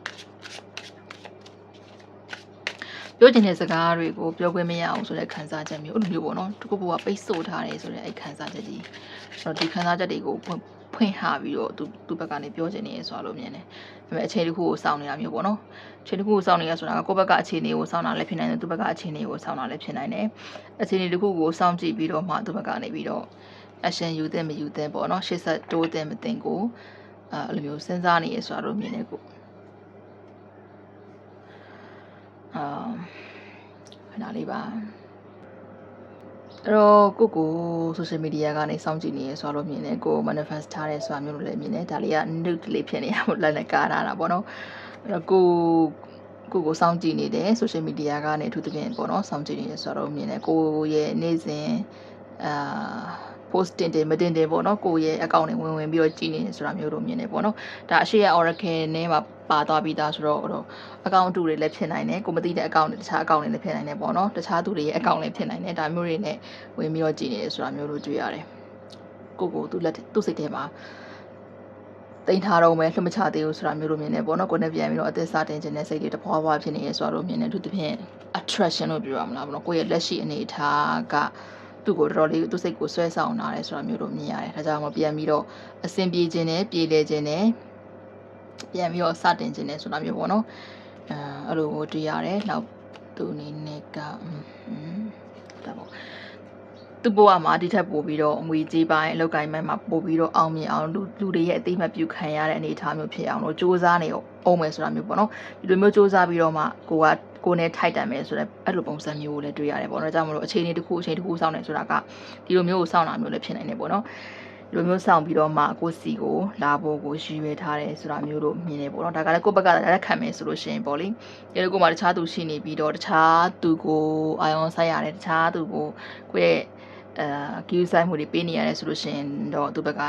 ပြောချင်တဲ့စကားတွေကိုပြောခွင့်မရအောင်ဆိုတဲ့ခံစားချက်မျိုးအဲ့လိုမျိုးပေါ့နော်တခုကပိတ်ဆို့ထားတယ်ဆိုတဲ့အဲ့ခံစားချက်ကြီးဆိုတော့ဒီခံစားချက်တွေကိုဖွင့်ဟပြီးတော့သူ့ဘက်ကနေပြောချင်နေရဆိုလို့မြင်တယ်ဒါပေမဲ့အခြေတစ်ခုကိုစောင့်နေတာမျိုးပေါ့နော်အခြေတစ်ခုကိုစောင့်နေရဆိုတာကကိုယ့်ဘက်ကအခြေအနေကိုစောင့်တာလည်းဖြစ်နိုင်တယ်သူ့ဘက်ကအခြေအနေကိုစောင့်တာလည်းဖြစ်နိုင်တယ်အခြေအနေတစ်ခုကိုစောင့်ကြည့်ပြီးတော့မှသူ့ဘက်ကနေပြီးတော့ action ယူတဲ့မယူတဲ့ပေါ့နော်ရှေ့ဆက်တိုးတဲ့မတင်ကိုအဲ့လိုမျိုးစဉ်းစားနေရဆိုတော့မြင်တယ်ကိုခဏလေးပါအဲ့တော့ကို social media ကနေစောင့်ကြည့်နေရဆိုတော့မြင်တယ်ကို manifest ထားတယ်ဆိုတာမျိုးလိုလည်းမြင်တယ်ဒါလေးက nude လေးဖြစ်နေရပေါ့လက်ကားထားတာပေါ့နော်အဲ့တော့ကိုစောင့်ကြည့်နေတယ် social media ကနေအထူးသဖြင့်ပေါ့နော်စောင့်ကြည့်နေရဆိုတော့မြင်တယ်ကိုရဲ့နေ့စဉ်post တင်မတင်ပေါ့နော်ကိုရဲ့ account တွေဝင်ပြီးတော့ကြည့်နေဆိုတာမျိုးလိုမြင်နေပေါ့နော်ဒါအရှိရ Oracle နဲ့မှာပါသွားပြီးသားဆိုတော့account တူတွေလည်းဖြစ်နိုင်တယ်ကိုမသိတဲ့ account တွေတခြား account တွေလည်းဖြစ်နိုင်တယ်ပေါ့နော်တခြားသူတွေရဲ့ account လည်းဖြစ်နိုင်တယ်ဒါမျိုးတွေနဲ့ဝင်ပြီးတော့ကြည့်နေဆိုတာမျိုးလိုတွေ့ရတယ်ကိုသူ့စိတ်ထဲမှာတင်ထားတော့မယ်လှမချသေးဘူးဆိုတာမျိုးလိုမြင်နေပေါ့နော်ကိုနဲ့ပြန်ပြီးတော့အသက်စားတင်ခြင်းနဲ့စိတ်တွေတဖွာဖွာဖြစ်နေရဆိုတာလိုမြင်နေသူတဖြင့် attraction လို့ပြောရမလားပေါ့နော်ကိုရဲ့လက်ရှိအနေအထားကသူ့ကိုတော်တော်လေးသူ့စိတ်ကိုဆွဲဆောင်လာတယ်ဆိုတာမျိုးလိုမြင်ရတယ်ဒါကြောင့်မို့ပြန်ပြီးတော့အဆင်ပြေခြင်းနဲ့ပြေလေခြင်းနဲ့ပြန်ပြီးတော့စတင်ခြင်းနဲ့ဆိုတာမျိုးပေါ့နော်အဲ့လိုကိုတွေ့ရတယ်နောက်သူအနေနဲ့ကဒါပေါ့သူ့ဘဝမှာဒီထက်ပိုပြီးတော့အမွေကြီးပိုင်းအလောက်ကိုင်းပိုင်းမှာပိုပြီးတော့အောင်မြင်အောင်လူတွေရဲ့အသိမှတ်ပြုခံရတဲ့အနေအထားမျိုးဖြစ်အောင်လို့စူးစမ်းနေအောင်မယ်ဆိုတာမျိုးပေါ့နော်ဒီလိုမျိုးစူးစမ်းပြီးတော့မှကိုနဲ့ထိုက်တန်မယ်ဆိုတော့အဲ့လိုပုံစံမျိုးကိုလည်းတွေ့ရတယ်ပေါ့နော်ဒါကြောင့်မလို့အခြေအနေတစ်ခုစောင့်နေဆိုတာကဒီလိုမျိုးကိုစောင့်လာမျိုးလည်းဖြစ်နိုင်တယ်ပေါ့နော်ဒီလိုမျိုးစောင့်ပြီးတော့မှကိုစီကိုလာဖို့ကိုရည်ရွယ်ထားတယ်ဆိုတာမျိုးတို့မြင်နေပေါ့နော်ဒါကလည်းကိုယ့်ဘက်ကလည်းခံမယ်ဆိုလို့ရှိရင်ပေါ့လေဒီလိုကိုမှတခြားသူရှိနေပြီးတော့တခြားသူကိုအာရုံစိုက်ရတယ်တခြားသူကိုကိုယ့်ရဲ့ဂီယူဆိုင်မှုတွေပေးနေရတယ်ဆိုလို့ရှိရင်တော့သူ့ဘက်က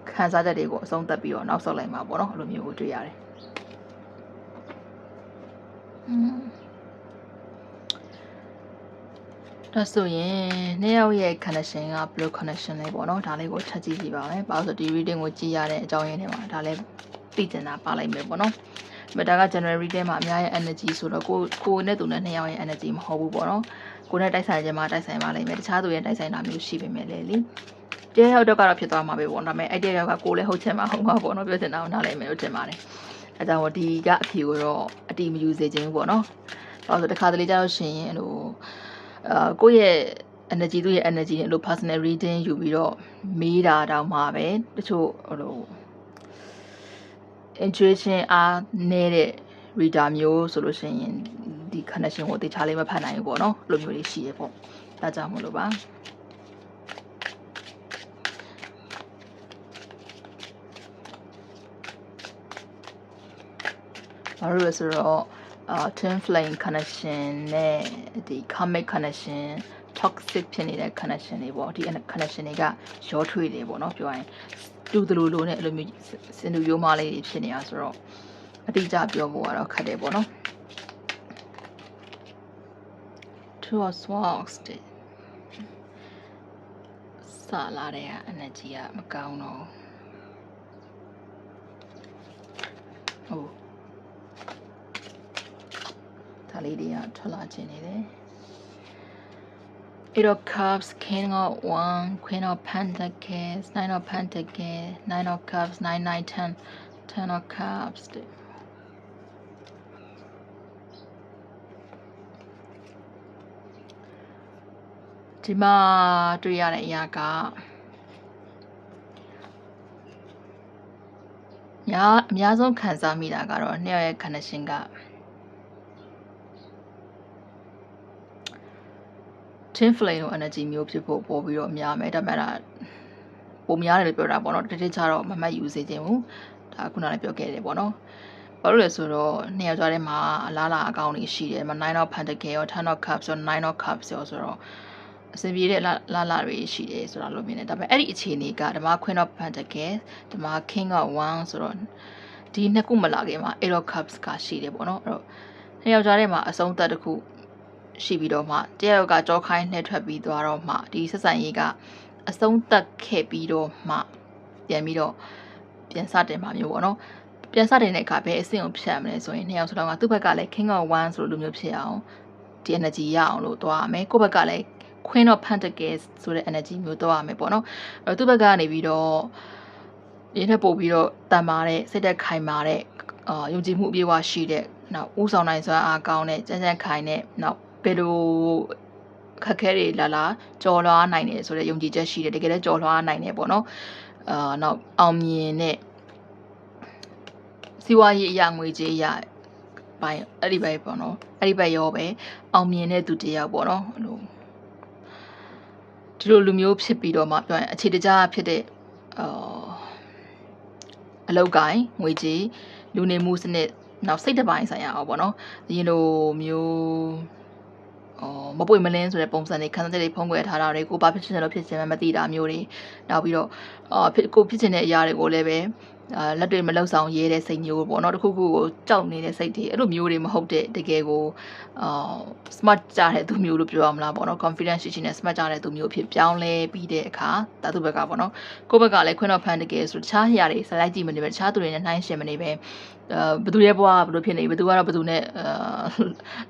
ခံစားချက်တွေကိုအဆုံးသတ်ပြီးတော့နောက်ဆုတ်လိုက်မှာပေါ့နော်အဲ့လိုမျိုးကိုတွေ့ရတယ်ဒါဆိုရင်နှစ်ယောက်ရဲ့ connection က blue connection လေးပေါ့နော်ဒါလေးကိုချက်ကြည့်ကြည့်ပါမယ်။ဘာလို့ဆိုဒီ reading ကိုကြည့်ရတဲ့အကြောင်းရင်းတွေမှာဒါလည်းသိကျင်တာပါလိုက်မယ်ပေါ့နော်။ဒါက January ထဲမှာအများရဲ့ energy ဆိုတော့ကိုနဲ့သူနဲ့နှစ်ယောက်ရဲ့ energy မဟုတ်ဘူးပေါ့နော်။ကိုနဲ့တိုက်ဆိုင်ခြင်းမှာတိုက်ဆိုင်ပါလိမ့်မယ်။တခြားသူရဲ့တိုက်ဆိုင်တာမျိုးရှိပေမဲ့လေ။တရားရောက်တော့ကတော့ဖြစ်သွားမှာပဲပေါ့။ဒါပေမဲ့အဲ့တရားရောက်ကကိုလည်းဟုတ်ချင်မှာဟုတ်မှာပေါ့နော်ပြောချင်တာကိုနားလည်မယ်လို့ထင်ပါတယ်။အဲကြောင့်ဒီကအဖြေကိုတော့အတိမယူစေခြင်းပေါ့နော်။ဘာလို့ဆိုတခါတလေကြောက်ရှင်ရင်ကိုယ့်ရဲ့ energy သူ့ရဲ့ energy နဲ့အဲ့လို personal reading ယူပြီးတော့မေးတာတောင်မှပဲတချို့ဟိုလို intuition အားနည်းတဲ့ reader မျိုးဆိုလို့ရှိရင်ဒီ connection ကိုတခြားလေးမဖတ်နိုင်ဘူးပေါ့နော်လိုမျိုးတွေရှိရပေါ့ဒါကြောင့်မလို့ပါဘာလို့လဲဆိုတော့twin flame connection နဲ့ဒီ karmic connection toxic ဖြစ်နေတဲ့ connection တွေပေါ့ဒီ connection တွေကရောထွေးတယ်ပေါ့နော်ပြောရရင်တူတလူလိုနဲ့အဲ့လိုမျိုးစင်တူရိုးမလေးတွေဖြစ်နေတာဆိုတော့အတိအကျပြောဖို့ကတော့ခက်တယ်ပေါ့နော် Two of Swords စလာတဲ့ energy ကမကောင်းတော့ဟုတ်ဒါလေးတွေကထွက်လာခြင်းနေတယ် Eight of Cups, King of Wands, Queen of Pentacles, Nine of Pentacles, Nine of Cups, 9, 9, 10, 10 of Cups. ဒီမှာတွေ့ရတဲ့အရာကအများဆုံးခံစားမိတာကတော့နှစ်ယောက်ရဲ့ connection ကtwin flame ကို energy မျိုးဖြစ်ဖို့ပို့ပြီးတော့များမယ်ဒါပေမဲ့ပုံများတယ်လို့ပြောတာပေါ့နော်တတိချတော့မမှတ်ယူစေခြင်းဘူးဒါခုနလည်းပြောခဲ့တယ်ပေါ့နော်ဘာလို့လဲဆိုတော့နှစ်ယောက်ကြားထဲမှာအလားလာအကောင်းတွေရှိတယ်9 of Pentacles ရော10 of Cups ရော9 of Cups ရောဆိုတော့အစင်ပြေတဲ့လာတွေရှိတယ်ဆိုတာလို့မြင်တယ်ဒါပေမဲ့အဲ့ဒီအခြေအနေကဓမ္မ Queen of Pentacles ဓမ္မ King of Wands ဆိုတော့ဒီနှစ်ခုမလာခင်မှာ Eight of Cups ကရှိတယ်ပေါ့နော်အဲ့တော့နှစ်ယောက်ကြားထဲမှာအဆုံးသတ်တစ်ခုရှိပြီးတော့မှတယောက်ကကြောခိုင်းနှဲထွက်ပြီးသွားတော့မှဒီဆက်ဆံရေးကအဆုံးသတ်ခဲ့ပြီးတော့မှပြန်ပြီးတော့ပြန်စတင်မှာမျိုးပေါ့နော်ပြန်စတင်တဲ့အခါပဲအဆင့်ကိုဖြတ်ရမလဲဆိုရင်နှစ်ယောက်စလုံးကသူ့ဘက်ကလည်း King of Wands ဆိုလိုမျိုးဖြစ်အောင်ဒီ energy ရအောင်လို့တွားရမယ်ကိုယ့်ဘက်ကလည်း Queen of Pentacles ဆိုတဲ့ energy မျိုးတွားရမယ်ပေါ့နော်အဲ့တော့သူ့ဘက်ကနေပြီးတော့ဒီထက်ပို့ပြီးတော့တန်မာတဲ့စိတ်သက်ခိုင်မာတဲ့ယုံကြည်မှုအပြည့်အဝရှိတဲ့နောက်ဥဆောင်နိုင်စွမ်းအားကောင်းတဲ့ကြမ်းကြမ်းခိုင်တဲ့နောက်ဘယ်လိုခက်ခဲတွေလာကြော်လွှားနိုင်တယ်ဆိုတဲ့ယုံကြည်ချက်ရှိတယ်တကယ်လည်းကြော်လွှားနိုင်တယ်ပေါ့နော်နောက်အောင်မြင်တဲ့စီးပွားရေးအရာငွေကြေးအရာပိုင်းအဲ့ဒီပဲပေါ့နော်အဲ့ဒီပဲရောပဲအောင်မြင်တဲ့သူတယောက်ပေါ့နော်ဒီလိုလူမျိုးဖြစ်ပြီးတော့မှပြောရင်အခြေတကျဖြစ်တဲ့အလောက်ကိုင်းငွေကြေးလူနေမှုစနစ်နောက်စိတ်တပိုင်းဆိုင်ရာပေါ့နော်အရင်လိုမျိုးမပွေမလင်းဆိုတဲ့ပုံစံတွေခန်းစားချက်တွေဖုံးကွယ်ထားတာတွေကိုဘာဖြစ်ချင်လို့ဖြစ်ချင်မှမသိတာမျိုးတွေနောက်ပြီးတော့ကိုဖြစ်ချင်တဲ့အရာတွေကိုလည်းပဲလက်တွေမလောက်ဆောင်ရဲတဲ့စိတ်မျိုးပေါ့နော်တခုခုကိုကြောက်နေတဲ့စိတ်တွေအဲ့လိုမျိုးတွေမဟုတ်တဲ့တကယ်ကိုsmart ကြတဲ့သူမျိုးလို့ပြောရမလားပေါ့နော် confidence ရှိတဲ့ smart ကြတဲ့သူမျိုးဖြစ်ပြောင်းလဲပြီးတဲ့အခါတာသူဘက်ကပေါ့နော်ကိုယ့်ဘက်ကလည်း Queen of Pentacles ဆိုတခြားနေရာတွေဆက်လိုက်ကြည့်မနေပဲတခြားသူတွေနဲ့နှိုင်းယှဉ်မနေပဲဘယ်သူရဲ့ဘဝဘယ်လိုဖြစ်နေဘယ်သူကတော့ဘယ်သူနဲ့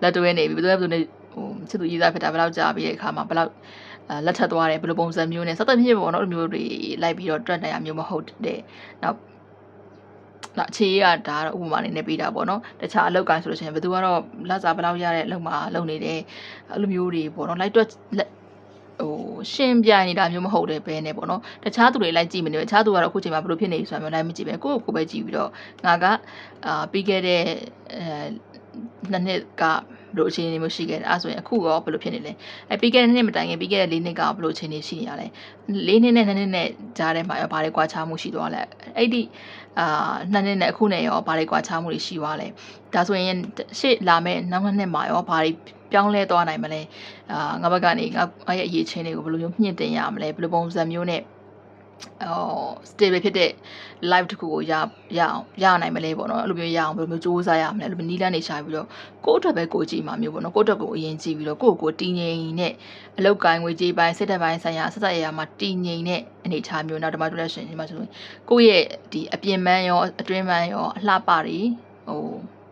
လက်တွဲနေပြီဘယ်သူကဘယ်သူနဲ့ချစ်သူရေးစားဖြစ်တာဘယ်လောက်ကြာပြီးတဲ့အခါမှာဘယ်လောက်လက်ထပ်သွားတယ်ဘယ်လိုပုံစံမျိုးနဲ့စသဖြင့်ပေါ့နော်အဲ့လိုမျိုးတွေလိုက်ပြီးတော့တွက်နိုင်ရမျိုးမဟုတ်တဲ့နောက်အခြေရဒါတော့ဥပမာနေနဲ့ပြီးတာပေါ့နော်တခြားအလောက်ကိုင်းဆိုလို့ရှိရင်ဘယ်သူကတော့လက်စားဘယ်လောက်ရတဲ့အလုပ်မှာလုပ်နေတယ်အဲ့လိုမျိုးတွေပေါ့နော်လိုက်တွက်ရှင်းပြနေတာမျိုးမဟုတ်တဲ့ဘဲနဲ့ပေါ့နော်တခြားသူတွေလိုက်ကြည့်မနေဘူးတခြားသူကတော့အခုချိန်မှာဘယ်လိုဖြစ်နေဆိုတာမျိုးလိုက်မကြည့်ပဲကိုယ့်ကိုယ်ပဲကြည့်ပြီးတော့ငါကပြီးခဲ့တဲ့နှစ်နှစ်ကဘယ်လိုအခြေအနေမျိုးရှိခဲ့တယ်အဲ့ဆိုရင်အခုရောဘယ်လိုဖြစ်နေလဲပြီးခဲ့တဲ့နှစ်မတိုင်ခင်ပြီးခဲ့တဲ့၄နှစ်ကဘယ်လိုအခြေအနေရှိနေရလဲ၄နှစ်နဲ့2နှစ်နဲ့ကြားထဲမှာရောဘာတွေကွာခြားမှုရှိသွားလဲအဲ့ဒီ2နှစ်နဲ့အခုနဲ့ရောဘာတွေကွာခြားမှုတွေရှိသွားလဲဒါဆိုရင်ရှေ့လာမယ့်နောက်နှစ်မှာရောဘာတွေပြောင်းလဲသွားနိုင်မလဲငါဘက်ကနေငါရဲ့အရေးချင်းတွေကိုဘယ်လိုမျိုးမြင့်တင်ရမလဲဘယ်လိုပုံစံမျိုးနဲ့stable ဖြစ်တဲ့ live တစ်ခုကိုရနိုင်မလဲပေါ့နော်အဲ့လိုမျိုးရအောင်ဘယ်လိုမျိုးစူးစမ်းရမလဲအဲ့လိုမျိုးနီးလန်းနေရှာပြီးတော့ကိုယ့်အတွက်ပဲကိုကြည့်မှာမျိုးပေါ့နော်ကိုယ့်အတွက်ကိုအရင်ကြည့်ပြီးတော့ကိုတည်ငြိမ်နဲ့အလောက်ကိုင်းငွေကြေးပိုင်းစစ်တပ်ပိုင်းဆိုင်ရာဆက်ဆက်ရရမှာတည်ငြိမ်တဲ့အနေအထားမျိုးနောက်ဒီမှာတွေ့လို့ရှိရင်ဒီမှာဆိုရင်ကိုယ့်ရဲ့ဒီအပြင်ပန်းရောအတွင်းပန်းရောအလှပတွေ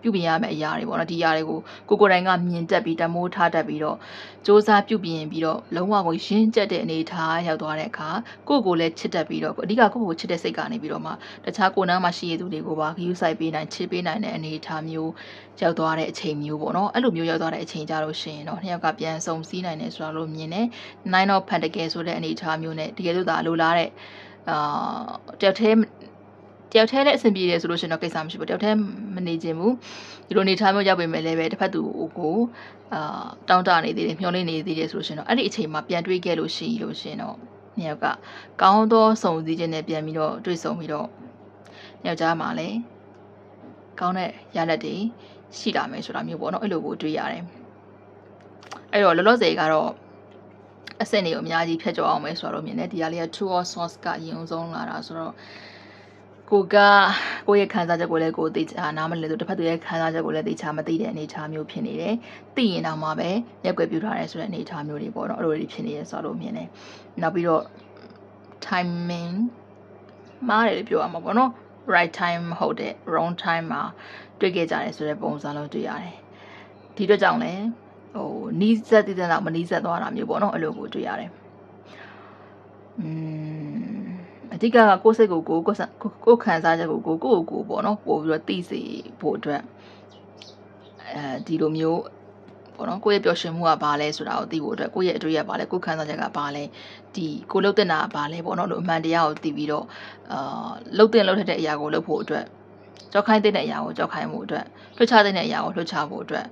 ပြုပြင်ရမယ့်အရာတွေပေါ့နော်ဒီအရာတွေကိုကိုယ်တိုင်ကမြင်တက်ပြီးတမိုးထားတတ်ပြီးတော့စ조사ပြုပြင်ပြီးတော့လုံးဝကိုရင်းကျက်တဲ့အနေထားရောက်သွားတဲ့အခါကိုလည်းချစ်တတ်ပြီးတော့အဓိကကိုချစ်တဲ့စိတ်ကနေပြီးတော့မှတခြားကိုနားမှာရှိရသူတွေကိုပါဂရုစိုက်ပေးနိုင်ချစ်ပေးနိုင်တဲ့အနေထားမျိုးရောက်သွားတဲ့အချိန်မျိုးပေါ့နော်အဲ့လိုမျိုးရောက်သွားတဲ့အချိန်ကြလို့ရှိရင်တော့နှစ်ယောက်ကပြန်ဆုံစည်းနိုင်တယ်ဆိုတာလို့မြင်တယ် Nine of Pentacles ဆိုတဲ့အနေထားမျိုးနဲ့တကယ်လို့ဒါလိုလားတဲ့တယောက်တည်းနဲ့အဆင်ပြေတယ်ဆိုလို့ရှိရင်တော့ကိစ္စမရှိဘူးတယောက်တည်းမနေခြင်းဘူးဒီလိုနေထားမျိုးရောက်ပေမဲ့လည်းပဲတစ်ဖက်သူကိုတောင်းတနေသေးတယ်မျှော်လင့်နေသေးတယ်ဆိုလို့ရှိရင်တော့အဲ့ဒီအချိန်မှာပြန်တွေးခဲ့လို့ရှိရင်တော့နှစ်ယောက်ကကောင်းသောစုံစည်းခြင်းနဲ့ပြန်ပြီးတော့တွေ့ဆုံပြီးတော့ယောက်ျားမှာလည်းကောင်းတဲ့ရလဒ်တွေရှိလာမယ်ဆိုတာမျိုးပေါ့နော်အဲ့လိုကိုတွေးရတယ်အဲ့တော့လောလောဆယ်ကတော့အဆင့်တွေကိုအများကြီးဖြတ်ကျော်အောင်မယ်ဆိုတော့မြင်တယ်ဒီဟာလေးက Two of Swords ကအရင်ဆုံးလာတာဆိုတော့ကိုရဲ့ခံစားချက်ကိုလည်းကိုသိချာနားမလည်လို့တစ်ဖက်သူရဲ့ခံစားချက်ကိုလည်းသိချာမသိတဲ့အနေအထားမျိုးဖြစ်နေတယ်သိရင်တော့မှပဲရက်ွယ်ပြူထားရဲဆိုတဲ့အနေအထားမျိုးတွေပေါ့နော်အဲ့လိုတွေဖြစ်နေရဲဆိုတော့မြင်တယ်နောက်ပြီးတော့ timing မားတယ်ပြောရမှာပေါ့နော် right time မဟုတ်တဲ့ wrong time မှာတွေ့ခဲ့ကြတယ်ဆိုတဲ့ပုံစံလုံးတွေ့ရတယ်ဒီအတွက်ကြောင့်လည်းနီးစပ်တဲ့တော့မနီးစပ်သွားတာမျိုးပေါ့နော်အဲ့လိုကိုတွေ့ရတယ်အဓိကကိုယ်စိတ်ကိုခံစားချက်ကိုပေါ့နော်ပို့ပြီးတော့သိစေဖို့အတွက်ဒီလိုမျိုးပေါ့နော်ကိုယ့်ရဲ့ပျော်ရွှင်မှုကဘာလဲဆိုတာကိုသိဖို့အတွက်ကိုယ့်ရဲ့အတွေ့အကြုံကဘာလဲကိုယ်ခံစားချက်ကဘာလဲဒီကိုလှုပ်တဲ့နာကဘာလဲပေါ့နော်လို့အမှန်တရားကိုသိပြီးတော့လှုပ်တဲ့အရာကိုလှုပ်ဖို့အတွက်ကြောက်ခိုင်းတဲ့အရာကိုကြောက်ခိုင်းဖို့အတွက်လွှတ်ချတဲ့အရာကိုလွှတ်ချဖို့အတွက်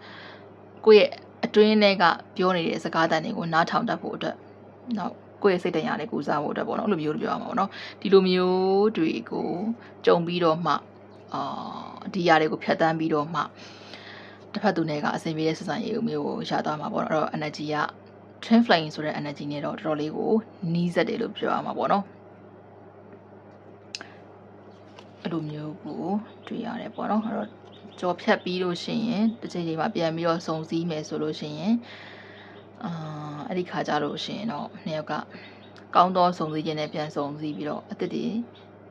ကိုယ့်ရဲ့အတွင်းထဲကပြောနေတဲ့စကားတန်တွေကိုနားထောင်တတ်ဖို့အတွက်နောက်ကိုယ့်ရဲ့စိတ်တရားနဲ့ကူစားဖို့အတွက်ပေါ့နော်အဲ့လိုမျိုးပြောရမှာပေါ့နော်ဒီလိုမျိုးတွေကိုကြုံပြီးတော့မှဒီຢာတွေကိုဖြတ်တန်းပြီးတော့မှတစ်ဖက်သူနဲ့ကအဆင်ပြေတဲ့ဆက်ဆံရေးမျိုးကိုရသွားမှာပေါ့နော်အဲ့တော့ energy က twin flame ဆိုတဲ့ energy နဲ့တော့တော်တော်လေးကိုနီးစပ်တယ်လို့ပြောရမှာပေါ့နော်အဲ့လိုမျိုးကိုတွေ့ရတယ်ပေါ့နော်အဲ့တော့ကြော်ဖြတ်ပြီးလို့ရှိရင်တစ်ချိန်ချိန်မှာပြန်ပြီးတော့စုံစည်းမယ်ဆိုလို့ရှိရင်အဲ့ဒီခါကြလို့ရှိရင်တော့နှစ်ယောက်ကကောင်းသောစုံစည်းခြင်းနဲ့ပြန်စုံစည်းပြီးတော့အသက်တွေ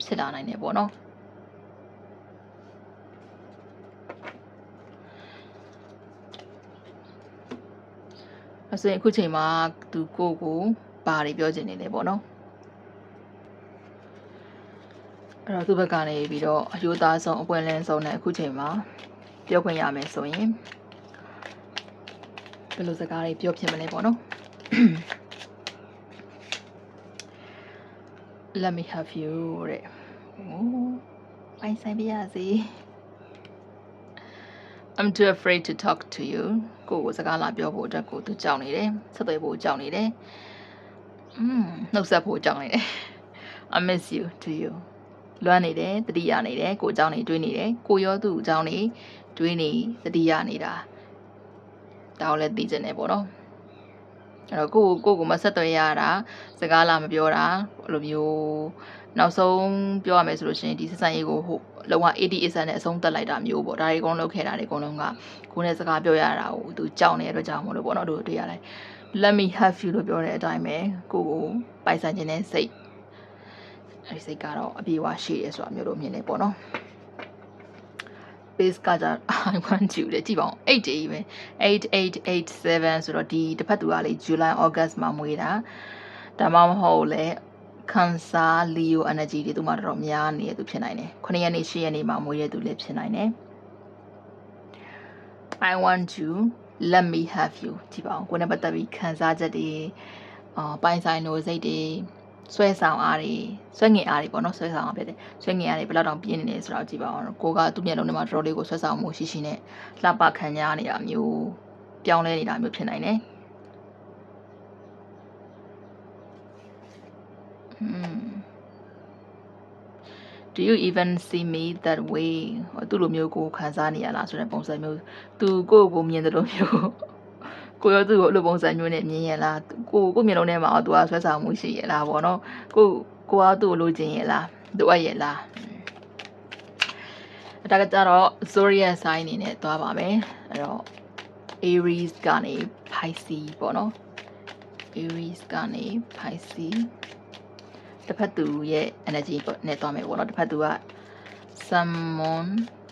ဖြစ်လာနိုင်တယ်ပေါ့နော်အဲ့ဆိုရင်အခုချိန်မှာသူကိုဘာတွေပြောချင်နေလဲပေါ့နော်အဲ့တော့သူ့ဘက်ကနေပြီးတော့အယိုးသားဆုံးအပွင့်လင်းဆုံးနဲ့အခုချိန်မှာပြောခွင့်ရမယ်ဆိုရင်ဘယ်လိုစကားတွေပြောဖြစ်မလဲပေါ့နော် Let me have you တဲ့ပိုင်ဆိုင်ပြရစီ I'm too afraid to talk to you ကိုစကားလာပြောဖို့အတွက်ကိုသူကြောက်နေတယ်ဆက်သွယ်ဖို့ကြောက်နေတယ်နှုတ်ဆက်ဖို့ကြောက်နေတယ် I miss you to you လွမ်းနေတယ်တတိယနေတယ်ကိုအကြောင်းနေတွေးနေတယ်ကိုရောသူ့အကြောင်းနေတွေးနေတတိယနေတာဒါကိုလည်းသိချင်တယ်ပေါ့နော်အဲ့တော့ကိုမဆက်သွယ်ရတာစကားလာမပြောတာအဲ့လိုမျိုးနောက်ဆုံးပြောရမယ်ဆိုလို့ရှိရင်ဒီဆက်ဆံရေးကိုလုံးဝ 80% နဲ့အဆုံးသတ်လိုက်တာမျိုးပေါ့ဒါတွေအကုန်လုံးလုပ်ခဲ့တာတွေအကုန်လုံးကကိုနဲ့စကားပြောရတာကိုသူကြောက်နေတဲ့အတွက်ကြောင့်မလို့ပေါ့နော်တို့တွေ့ရတယ် Let me have you လို့ပြောတဲ့အတိုင်းပဲကိုပိုင်ဆိုင်ခြင်းနဲ့စိတ်အဲ့ဒီစိတ်ကတော့အပြေအဝရှိတယ်ဆိုတာမျိုးလို့မြင်နေပေါ့နော် base ကကြ I want you တဲ့ကြည့်ပါဦး8ကြီးပဲ8887ဆိုတော့ဒီတစ်ဖက်သူကလေ July August မှာမွေးတာဒါမှမဟုတ်လေCancer Leo energy တွေသူမှတော်တော်များနေရသူဖြစ်နိုင်တယ်9ရက်နေ့10ရက်နေ့မှာမွေးရသူလည်းဖြစ်နိုင်တယ် I want you let me have you ကြည့်ပါဦးကိုယ်နဲ့ပတ်သက်ပြီးခံစားချက်တွေပိုင်ဆိုင်လို့စိတ်တွေဆွဲဆောင်အားတွေဆွဲငင်အားတွေပေါ့နော်ဆွဲဆောင်အားဖြစ်တယ်ဆွဲငင်အားတွေဘယ်လောက်တောင်ပြင်းနေလဲဆိုတော့ကြည့်ပါအောင်ကိုကသူ့မျက်လုံးထဲမှာတော်တော်လေးကိုဆွဲဆောင်မှုရှိနဲ့လှပခံရနေတာမျိုးပြောင်းလဲနေတာမျိုးဖြစ်နိုင်တယ်Do you even see me that way သူ့လိုမျိုးကိုခံစားနေရလားဆိုတဲ့ပုံစံမျိုးသူကိုမြင်တယ်လို့မျိုးကိုရောသူ့ကိုအဲ့လိုပုံစံမျိုးနဲ့မြင်ရလားကိုမျက်လုံးထဲမှာသူကဆွဲဆောင်မှုရှိရလားပေါ့နော်ကိုကသူ့ကိုလိုချင်ရလားလိုအပ်ရလားဒါကကြတော့ zodiac sign အနေနဲ့သွားပါမယ်အဲ့တော့ Aries ကနေ Pisces ပေါ့နော် Aries ကနေ Pisces တစ်ဖက်သူရဲ့ energy နဲ့သွားမယ်ပေါ့နော်တစ်ဖက်သူက Sun Moon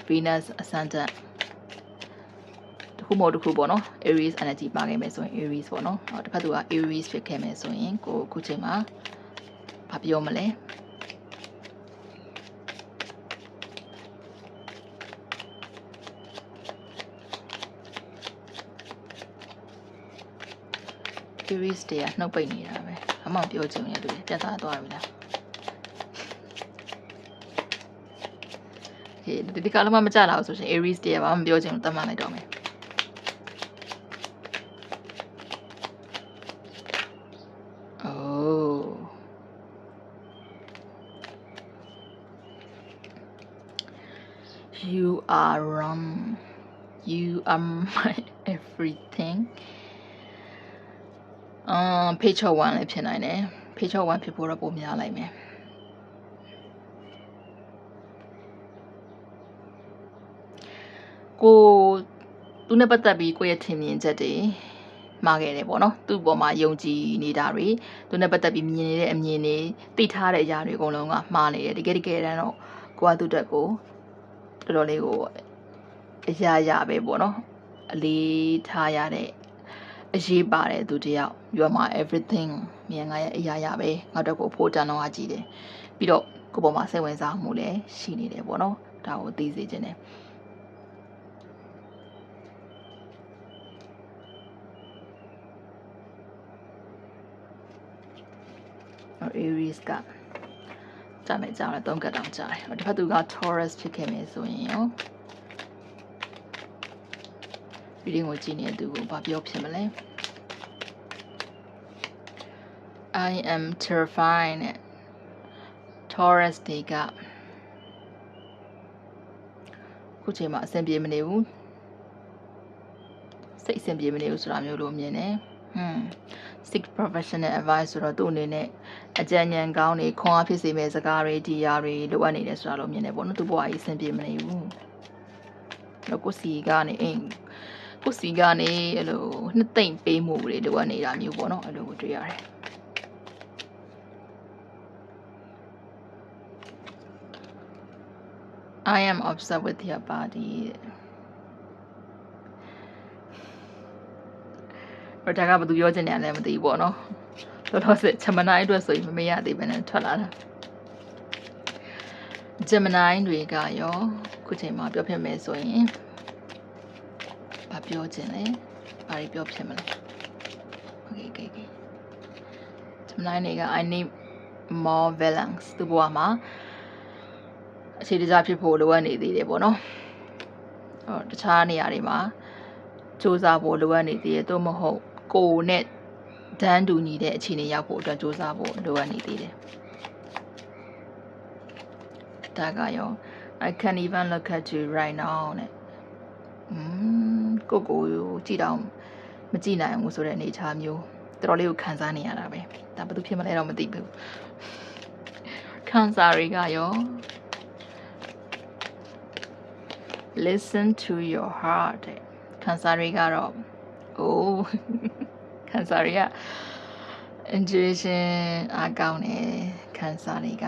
Venus Ascendant တခုမဟုတ်တခုပေါ့နော် Aries energy ပါခဲ့မယ်ဆိုရင် Aries ပေါ့နော်တစ်ဖက်သူက Aries ဖြစ်ခဲ့မယ်ဆိုရင်ကိုအခုချိန်မှာဘာပြောမလဲ Aries တွေကနှုတ်ပိတ်နေတာပဲအမှောင်ပြောချင်နေတယ်ပြတ်သားသွားပြီလားဒီကလည်းမကြလာဘူးဆိုရှင် Aries တွေကဘာမှမပြောချင်ဘူးတတ်မှတ်လိုက်တော့မယ်You are you are my everything page 1လည်းဖြစ်နိုင်တယ် page 1ဖြစ်ဖို့တော့ပုံများလိုက်မယ်ကိုသူနဲ့ပတ်သက်ပြီးကိုယ့်ရဲ့ထင်မြင်ချက်တွေမှားခဲ့တယ်ပေါ့နော်သူ့ပေါ်မှာယုံကြည်နေတာတွေသူနဲ့ပတ်သက်ပြီးမြင်နေတဲ့အမြင်တွေသိထားတဲ့အရာတွေအကုန်လုံးကမှားနေတယ်တကယ်တမ်းတော့ကိုကသူ့တက်ကိုတော်တော်လေးကိုအရာပဲပေါ့နော်အလေးထားရတဲ့အရေးပါတယ်သူတယောက် you are my everything မြန်ငါရဲ့အရာပဲငါတို့ကိုဖို့တန်တော့ကြည့်တယ်ပြီးတော့ကိုပေါ်မှာစိတ်ဝင်စားမှုလည်းရှိနေတယ်ပေါ့နော်ဒါကိုသိစေချင်တယ်Aries ကကြာမယ်ကြာတယ်3ကတ်တောင်ကြာတယ်တစ်ဖက်သူက Taurus ဖြစ်ခဲ့မယ်ဆိုရင်ရော reading ကိုကြည့်နေတဲ့သူကိုဘာပြောဖြစ်မလဲ I am terrified Taurus တွေကခုချိန်မှာအဆင်ပြေမနေဘူးစိတ်အဆင်ပြေမနေဘူးဆိုတာမျိုးလို့မြင်တယ်seek professional advice ဆိုတော့သူ့အနေနဲ့အကြံဉာဏ်ကောင်းတွေခွန်အားဖြစ်စေမဲ့စကားတွေဒီယာတွေလိုအပ်နေတယ်ဆိုတာလို့မြင်တယ်ပေါ့နော်သူ့ဘဝကြီးအဆင်ပြေမနေဘူးတော့ကိုစီကနေကိုစီကနေအဲ့လိုနှစ်သိမ့်ပေးမှုတွေလိုအပ်နေတာမျိုးပေါ့နော်အဲ့လိုကိုတွေ့ရတယ်I am obsessed with your body တော့ဒါကဘာသူပြောချင်တယ်လဲမသိဘူးပေါ့နော်တော်တော်စစ် Gemini အတွက်ဆိုရင်မမေ့ရသေးပဲနဲ့ထွက်လာတာ Gemini တွေကရောခုချိန်မှာပြောဖြစ်မယ်ဆိုရင်ဘာပြောချင်လဲဘာတွေပြောဖြစ်မလဲ Okay Gemini တွေက I need more balance သူဘဝမှာအခြေတကျဖြစ်ဖို့လိုအပ်နေသေးတယ်ပေါ့နော်တခြားနေရာတွေမှာစူးစမ်းဖို့လိုအပ်နေသေးတယ်သို့မဟုတ်ကိုနဲ့ဒန်းတူညီတဲ့အခြေအနေရောက်ဖို့အတွက်စူးစမ်းဖို့လိုအပ်နေသေးတယ်ဒါကရော I can't even look at you right now နဲ့ကိုကြည့်တော့မကြည့်နိုင်ဘူးဆိုတဲ့အနေအထားမျိုးတော်တော်လေးကိုခံစားနေရတာပဲဒါဘာလို့ဖြစ်မလဲတော့မသိဘူးခံစားရကရော listen to your heart ခံစားရကတော့ ခံစားရက intuition အားကောင်းတယ်ခံစားရက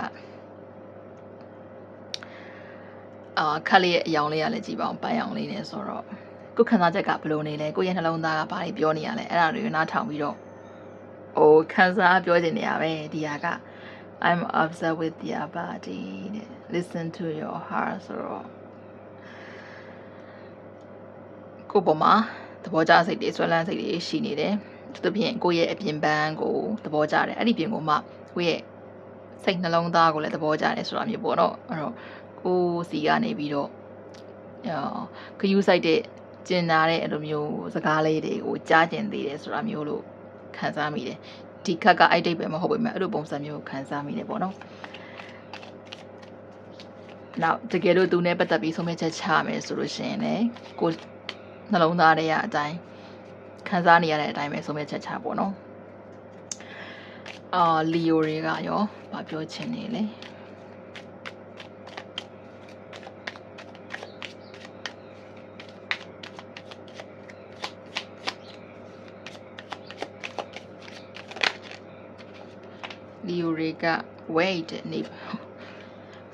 ခက်လေးရဲ့အယောင်လေးရလဲကြည့်ပါအောင်ပန်းရောင်လေးနဲ့ဆိုတော့ကိုခံစားချက်ကဘယ်လိုနေလဲကိုရဲ့နှလုံးသားကဘာတွေပြောနေရလဲအဲ့ဒါတွေကိုနားထောင်ပြီးတော့ခံစားပြောချင်နေရပဲဒီဟာက I'm obsessed with your body listen to your heart ဆိုတော့ကိုပေါ်မှာသဘောကျစိတ်တွေဆွဲလန်းစိတ်တွေရှိနေတယ်သူဖြင့်ကိုရဲ့အပြင်ပန်းကိုသဘောကျတယ်အဲ့ဒီပြင်ကိုမှကိုရဲ့စိတ်နှလုံးသားကိုလည်းသဘောကျတယ်ဆိုတာမျိုးပေါ့နော်အဲ့တော့ကိုစီကနေပြီးတော့ခယူးဆိုင်တဲ့ကျင်နာတဲ့အဲ့လိုမျိုးစကားလေးတွေကိုကြားကျင်သေးတယ်ဆိုတာမျိုးလို့ခံစားမိတယ်ဒီခက်ကအိုက်တိတ်ပဲမဟုတ်ပေမဲ့အဲ့လိုပုံစံမျိုးခံစားမိတယ်ပေါ့နော်နောက်တကယ်လို့သူနဲ့ပတ်သက်ပြီးဆုံးဖြတ်ချက်ချမယ်ဆိုလို့ရှိရင်လည်းကိုနှလုံးသားတွေအတိုင်းခံစားနေရတဲ့အတိုင်းပဲဆုံးဖြတ်ချက်ချပေါ့နော်လီယိုတွေကရောဘာပြောချင်နေလဲလီယိုတွေက wait နေ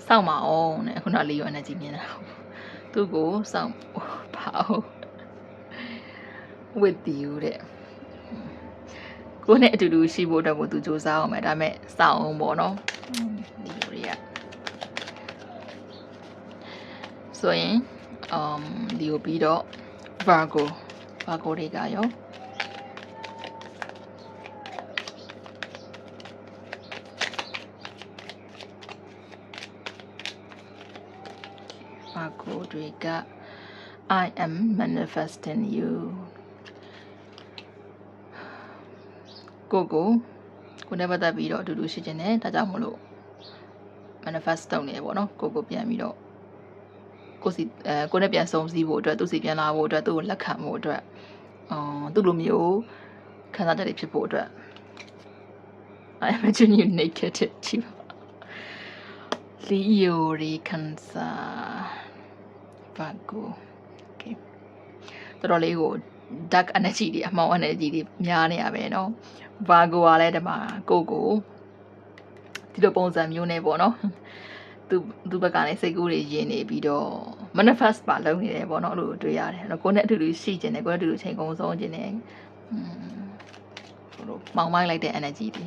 စောင့်ပါအောင်တဲ့ခုနလီယို energy မြင်တာသူ့ကိုစောင့်ပါအောင် with you တဲ့ကိုနဲ့အတူတူရှိဖို့အတွက်ကိုသူစူးစမ်းအောင်မယ်ဒါပေမဲ့စောင့်အောင်ပေါ့နော်ဒီလိုတွေကဆိုရင်ဒီကိုပြီးတော့ Virgo တွေကရောVirgo တွေက I am manifesting you ကိုနဲ့ပတ်သက်ပြီးတော့အတူတူရှိခြင်းနဲ့ဒါကြောင့်မလို့ manifest လုပ်နေပေါ့နော်ကိုပြန်ပြီးတော့ကိုနဲ့ပြန်ဆုံစည်းဖို့အတွက်သူစီပြန်လာဖို့အတွက်သူ့ကိုလက်ခံဖို့အတွက်သူ့လိုမျိုးခံစားချက်တွေဖြစ်ဖို့အတွက် I imagine you naked ကြည့်ပါ Leo တွေခံစား Virgo okay တော်လေးကို dark energy တွေအမှောင် energy တွေများနေရပဲเนาะ Virgo ကလည်းဒီမှာကိုဒီလိုပုံစံမျိုးနဲ့ပေါ့เนาะသူဘက်ကနေစိတ်ကူးတွေယဉ်နေပြီးတော့ manifest ပါလုပ်နေတယ်ပေါ့เนาะအဲ့လိုတွေ့ရတယ်အဲ့တော့ကိုနဲ့အတူတူရှိကျင်တယ်ကိုနဲ့အတူတူချိန်ကုန်ဆုံးကျင်တယ်ဟိုလိုမောင်းမိုင်းလိုက်တဲ့ energy တွေ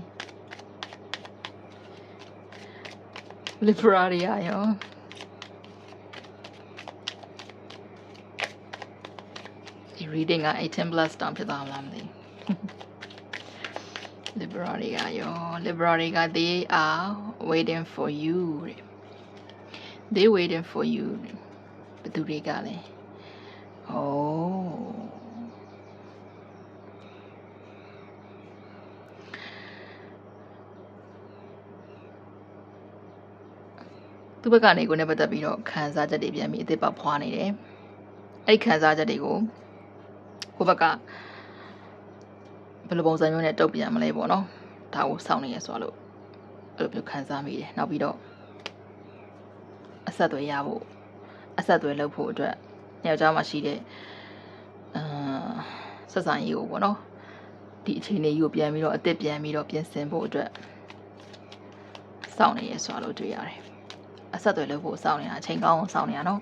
Libra တွေရောဒီ reading က18 plus တောင်ဖြစ်သွားမလားမသိLibra တွေကရော Libra တွေက they are waiting for you they waiting for you ဘယ်သူတွေကလဲ သူဘက်ကနေကိုနဲ့ပတ်သက်ပြီးတော့ခံစားချက်တွေပြန်ပြီးအစ်စ်ပေါက်ဖွာနေတယ်အဲ့ခံစားချက်တွေကိုကိုဘက်ကဘယ်လိုပုံစံမျိုးနဲ့တုတ်ပြန်မလဲပေါ့နော်ဒါကိုစောင့်နေရဆိုလို့အဲ့လိုမျိုးခံစားမိတယ်နောက်ပြီးတော့အဆက်အသွယ်ရဖို့အဆက်အသွယ်လုပ်ဖို့အတွက်ယောက်ျားမှာရှိတဲ့ဆက်ဆံရေးကိုပေါ့နော်ဒီအခြေအနေကြီးကိုပြန်ပြီးတော့အစ်စ်ပြန်ပြီးတော့ပြင်ဆင်ဖို့အတွက်စောင့်နေရဆိုလို့တွေ့ရတယ်အဆက်အသွယ်လုပ်ဖို့စောင့်နေတာအချိန်ကောင်းအောင်စောင့်နေတာနော်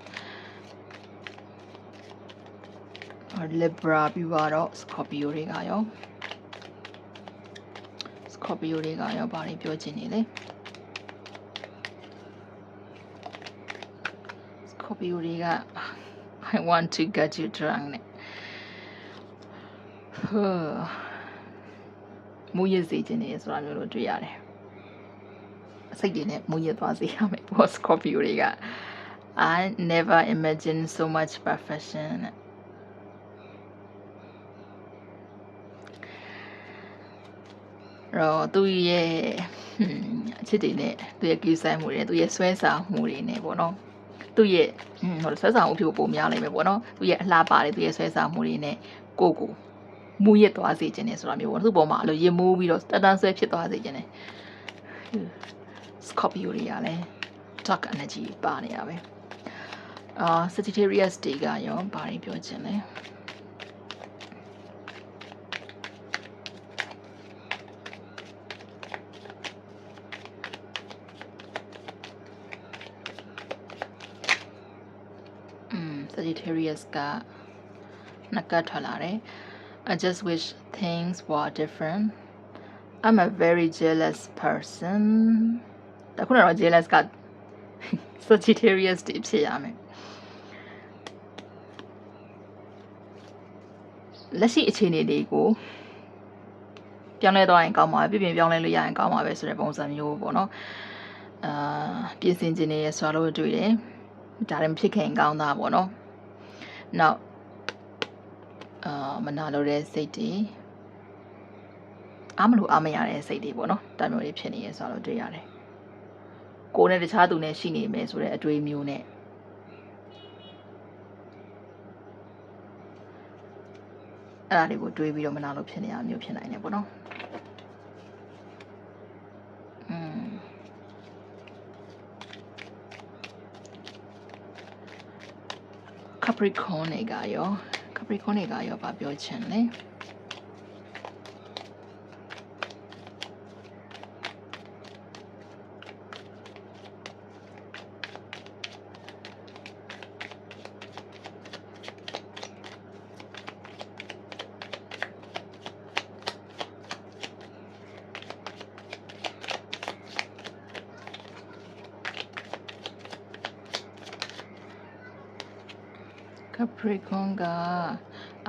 Libra ပြီးတော့ Scorpio တွေကရောဘာတွေပြောချင်နေလဲ Scorpio တွေက I want to get you drunk နဲ့မူရစေချင်နေဆိုတာမျိုးလို့တွေ့ရတယ်စိတ်တွေနဲ့မူရသွားစေရမယ်ပေါ့ Scorpio တွေက I never imagined so much perfection တော့သူရဲ့အချစ်တွေနဲ့သူရဲ့ကိစ္စမှုတွေနဲ့သူရဲ့ဆွဲဆောင်မှုတွေနဲ့ပေါ့နော်သူရဲ့ဆွဲဆောင်မှုဖြစ်ဖို့ပုံများလိမ့်မယ်ပေါ့နော်သူရဲ့အလှပါတွေသူရဲ့ဆွဲဆောင်မှုတွေနဲ့ကိုမူရသွားစေခြင်းနဲ့ဆိုတာမျိုးပေါ့သူ့ပေါ်မှာအဲ့လိုရင်မိုးပြီးတော့တန်းဆွဲဖြစ်သွားစေခြင်းနဲ့ Scorpio တွေကလည်း dark energy ပါနေရပဲSagittarius တွေကရောဘာတွေပြောချင်လဲSagittarius ကနှစ်ကတ်ထွက်လာတယ် I just wish things were different I'm a very jealous person ဒါခုနကတော့ jealous က Sagittarius တွေဖြစ်ရမယ်လက်ရှိအခြေအနေတွေကိုပြောင်းလဲသွားရင်ကောင်းပါပဲပြင်ပြောင်းလဲလို့ရရင်ကောင်းပါပဲဆိုတဲ့ပုံစံမျိုးပေါ့နော်ပြင်ဆင်ခြင်းတွေရဆိုလို့တွေ့တယ်ဒါလည်းဖြစ်ခင်ကောင်းတာပေါ့နော်နောက်မနာလိုတဲ့စိတ်တွေအားမလို့အားမရတဲ့စိတ်တွေပေါ့နော်ဒါမျိုးတွေဖြစ်နေရဆိုတော့တွေ့ရတယ်ကိုယ်နဲ့တခြားသူနဲ့ရှိနေမယ်ဆိုတဲ့အတွေးမျိုးနဲ့အဲ့ဒါတွေကိုတွေးပြီးတော့မနာလို့ဖြစ်နေတာမျိုးဖြစ်နိုင်တယ်ပေါ့နော်Capricorn တွေကရောဘာပြောချင်လဲ Capricorn က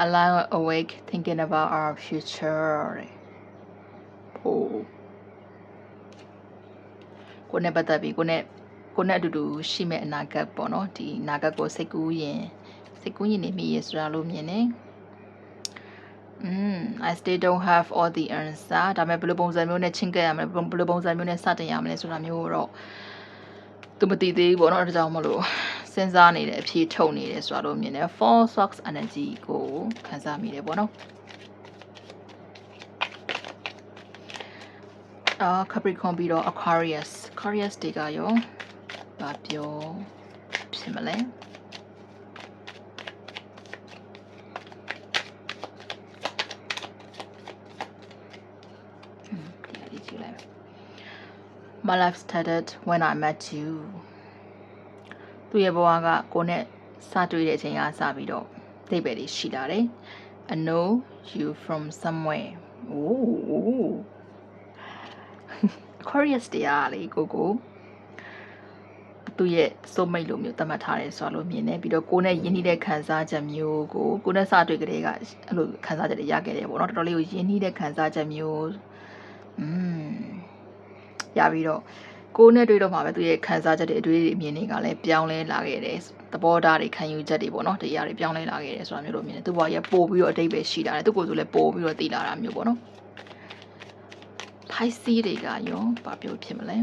alive awake thinking about our future ဟိုကိုနဲ့ပတ်သက်ပြီးကိုနဲ့အတူတူရှိမဲ့အနာဂတ်ပေါ့နော်ဒီအနာဂတ်ကိုစိတ်ကူးရင်နေမိရဆိုတာလို့မြင်နေI still don't have all the answer ဒါပေမဲ့ဘယ်လိုပုံစံမျိုးနဲ့ချင်းကပ်ရမလဲဘယ်လိုပုံစံမျိုးနဲ့စတင်ရမလဲဆိုတာမျိုးတော့သူမသိသေးဘူးပေါ့နော်ဒါကြောင့်မလို့စဉ်းစားနေတယ်အဖြေထုတ်နေတယ်ဆိုတာလို့မြင်တယ် Four Swords energy ကိုခံစားမိတယ်ပေါ့နော်Capricorn ပြီးတော့ Aquarius တွေကရောဘာပြောဖြစ်မလဲMy life started when I met you သူရဲ့ဘဝကကိုနဲ့စတွေ့တဲ့အချိန်ကစပြီးတော့သိပဲလေးရှိလာတယ် I know you from somewhere oh Aquarius တရားလေးကိုသူရဲ့စိုးမိတ်လိုမျိုးသတ်မှတ်ထားတယ်ဆိုလို့မြင်နေပြီးတော့ကိုနဲ့ယဉ်နေတဲ့ခံစားချက်မျိုးကိုနဲ့စတွေ့ကြတဲ့ကအဲ့လိုခံစားချက်တွေရခဲ့တယ်ပေါ့နော်တော်တော်လေးကိုယဉ်နေတဲ့ခံစားချက်မျိုးရပြီးတော့ကိုနဲ့တွေ့တော့မှပဲသူရဲ့ခံစားချက်တွေအတွေ့အမြင်တွေကလည်းပြောင်းလဲလာခဲ့တယ်သဘောထားတွေခံယူချက်တွေပေါ့နော်တရားတွေပြောင်းလဲလာခဲ့တယ်ဆိုတာမျိုးလို့မြင်တယ်သူ့ဘဝရဲ့ပို့ပြီးတော့အတိတ်ပဲရှိလာတယ်သူ့ကိုယ်ဆိုလည်းပို့ပြီးတော့တည်လာတာမျိုးပေါ့နော်Pisces တွေကရောဘာပြောဖြစ်မလဲ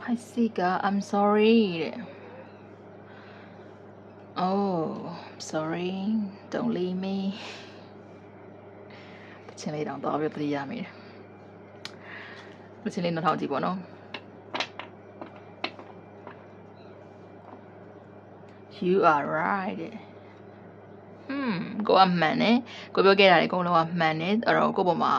Pisces က I'm sorry တဲ့ Oh sorry don't leave me ချင်းလေးတောင်တော့ပြပြရမိတယ်ချင်းလေးနောက်ထောင်ကြည့်ပေါ့နော် You are right ကိုကမှန်တယ်ကိုပြောခဲ့တာတွေအကုန်လုံးကမှန်တယ်အဲ့တော့ကိုပေါ်မှာ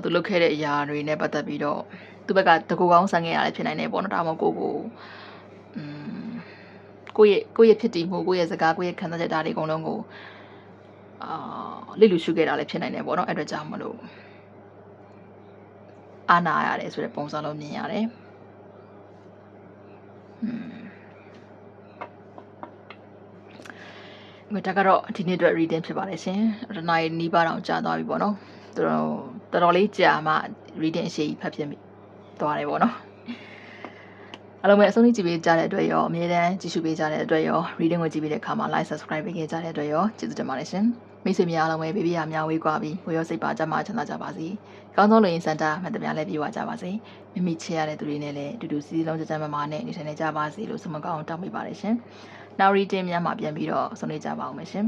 သူလုပ်ခဲ့တဲ့အရာတွေနဲ့ပတ်သက်ပြီးတော့သူဘက်ကတကူကောင်းဆန်ခဲ့ရတယ်ဖြစ်နိုင်တယ်ပေါ့နော်ဒါမှမဟုတ်ကိုရဲ့ဖြစ်တည်မှုကိုရဲ့စကားကိုရဲ့ခံစားချက်ဒါတွေအကုန်လုံးကိုလိလူရှုခဲ့တာလည်းဖြစ်နိုင်တယ်ပေါ့နော်အဲ့အတွက်ကြောင့်မလို့အာနာရတယ်ဆိုတဲ့ပုံစံလုံးမြင်ရတယ်ဒါကတော့ဒီနေ့အတွက် reading ဖြစ်ပါတယ်ရှင်တနားရီနီးပါးတော့ကြာသွားပြီပေါ့နော်တော်တော်လေးကြာမှ reading အရှိဖတ်ဖြစ်သွားတယ်ပေါ့နော်အားလုံးပဲအဆုံးထိကြည့်ပေးကြတဲ့အတွက်ရောအမြဲတမ်းကြည့်ရှုပေးကြတဲ့အတွက်ရော reading ကိုကြည့်ပေးတဲ့အခါမှာ like subscribe ပေးခဲ့ကြတဲ့အတွက်ရောကျေးဇူးတင်ပါတယ်ရှင်မိတ်ဆွေများအားလုံးပဲဘေးရများဝေးကွာပြီးကိုရောစိတ်ပါကြမှာချမ်းသာကြပါစေကောင်းဆုံးလူရင်းစံတာမှတ်သမျှလည်းပြေဝကြပါစေမိမိချစ်ရတဲ့သူတွေနဲ့လည်းအတူတူစီးလုံးကြမ်းမာနဲ့နေထိုင်နေကြပါစေလို့ဆုမကောင်းတောင်းပေးပါတယ်ရှင်နောက် reading များမှာပြန်ပြီးတော့ဆုံးနေကြပါအောင်မယ်ရှင်